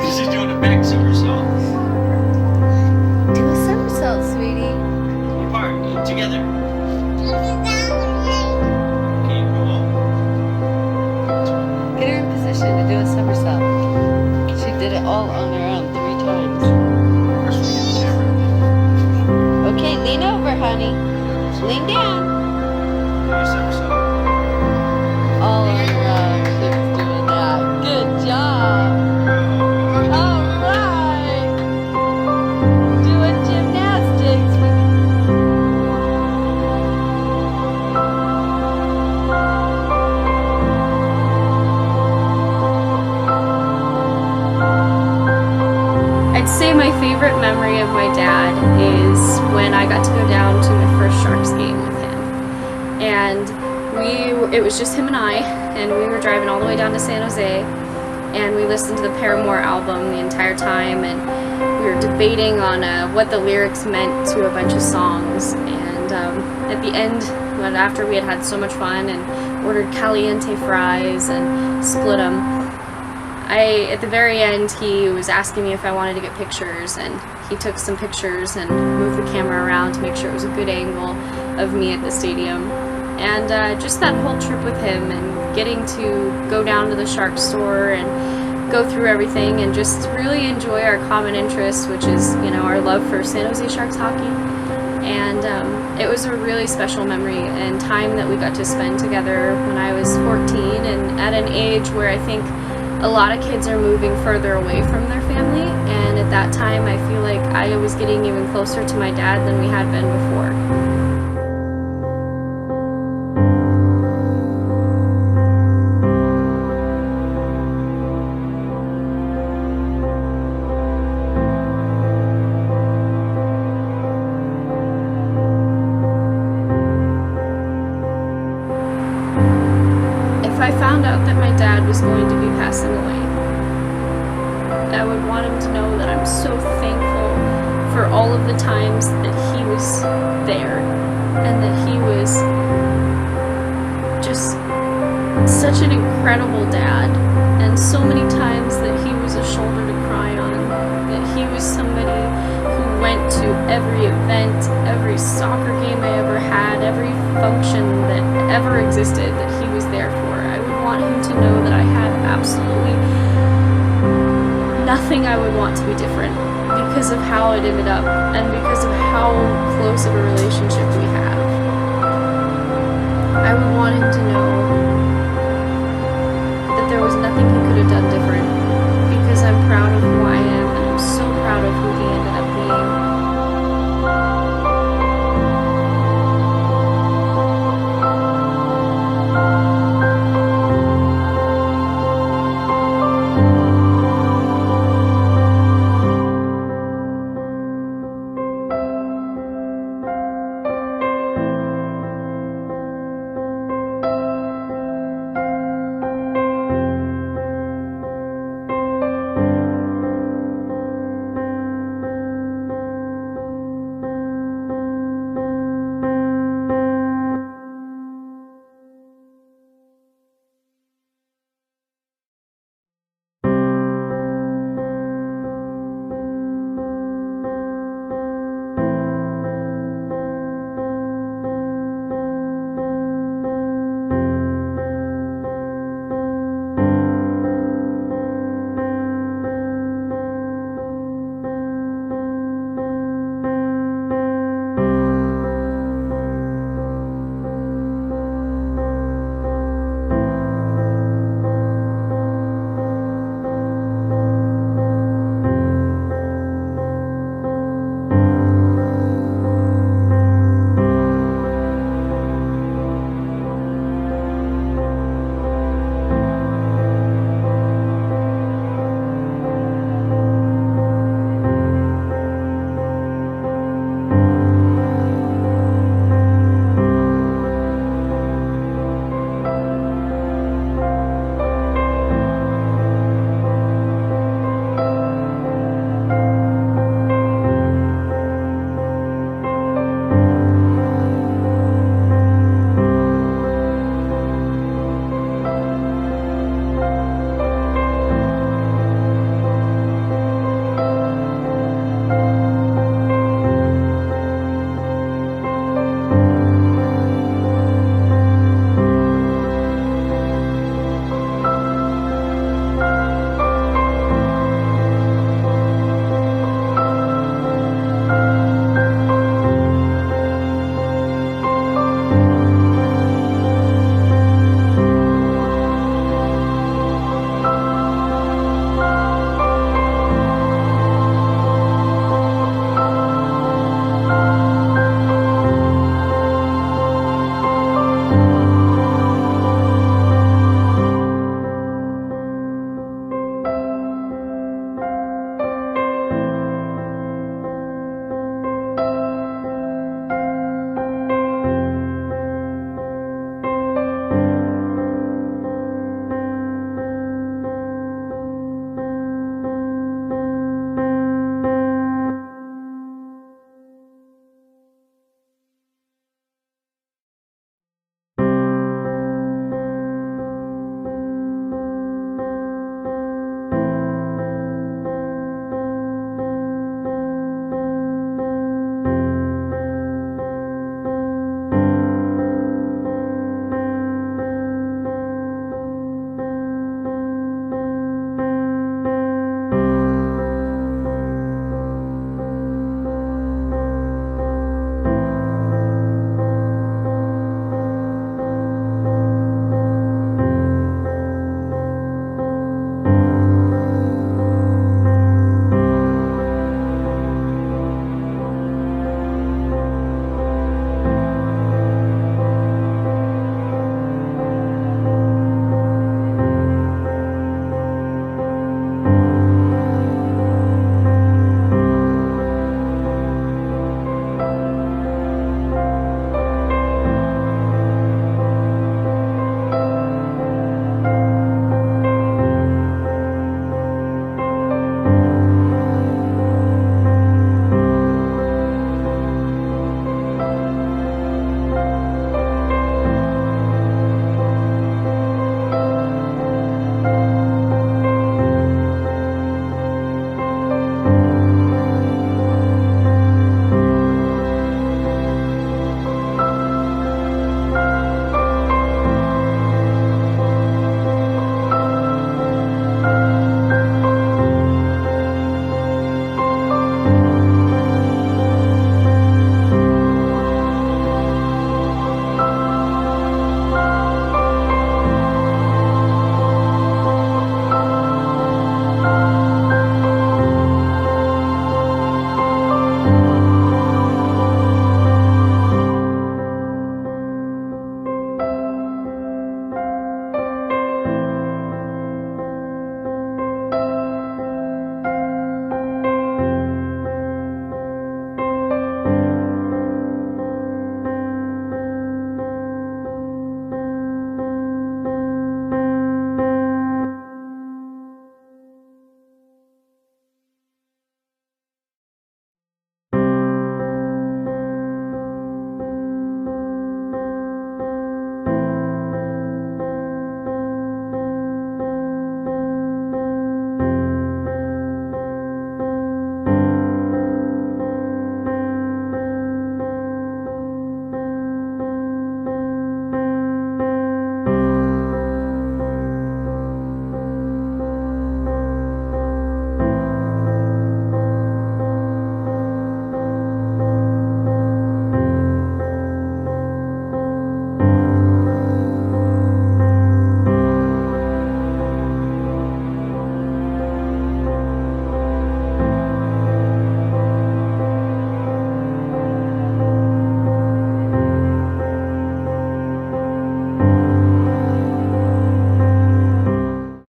She's doing a back somersault.
Do a somersault, sweetie.
Apart, together. Okay, roll.
Get her in position to do a somersault. She did it all on her own 3 times. Okay, lean over, honey. Lean down. All on her own. She's doing that. Good job. All right. Doing gymnastics.
I'd say my favorite memory of my dad is when I got to go down to my first Sharks game with him. And it was just him and I, and we were driving all the way down to San Jose, and we listened to the Paramore album the entire time, and we were debating on what the lyrics meant to a bunch of songs. And at the end, after we had had so much fun and ordered caliente fries and split them, at the very end, he was asking me if I wanted to get pictures, and he took some pictures and moved the camera around to make sure it was a good angle of me at the stadium. And just that whole trip with him and getting to go down to the Sharks store and go through everything and just really enjoy our common interests, which is, our love for San Jose Sharks hockey. And it was a really special memory and time that we got to spend together when I was 14 and at an age where I think a lot of kids are moving further away from their family, and at that time I feel like I was getting even closer to my dad than we had been before. If I found out that my dad was going to be passing away, I would want him to know that I'm so thankful for all of the times that he was there and that he was just such an incredible dad, and so many times that he was a shoulder to cry on, that he was somebody who went to every event, every soccer game I ever had, every function that ever existed, that he was there for. I would want him to know that I had absolutely nothing I would want to be different because of how it ended up and because of how close of a relationship we had.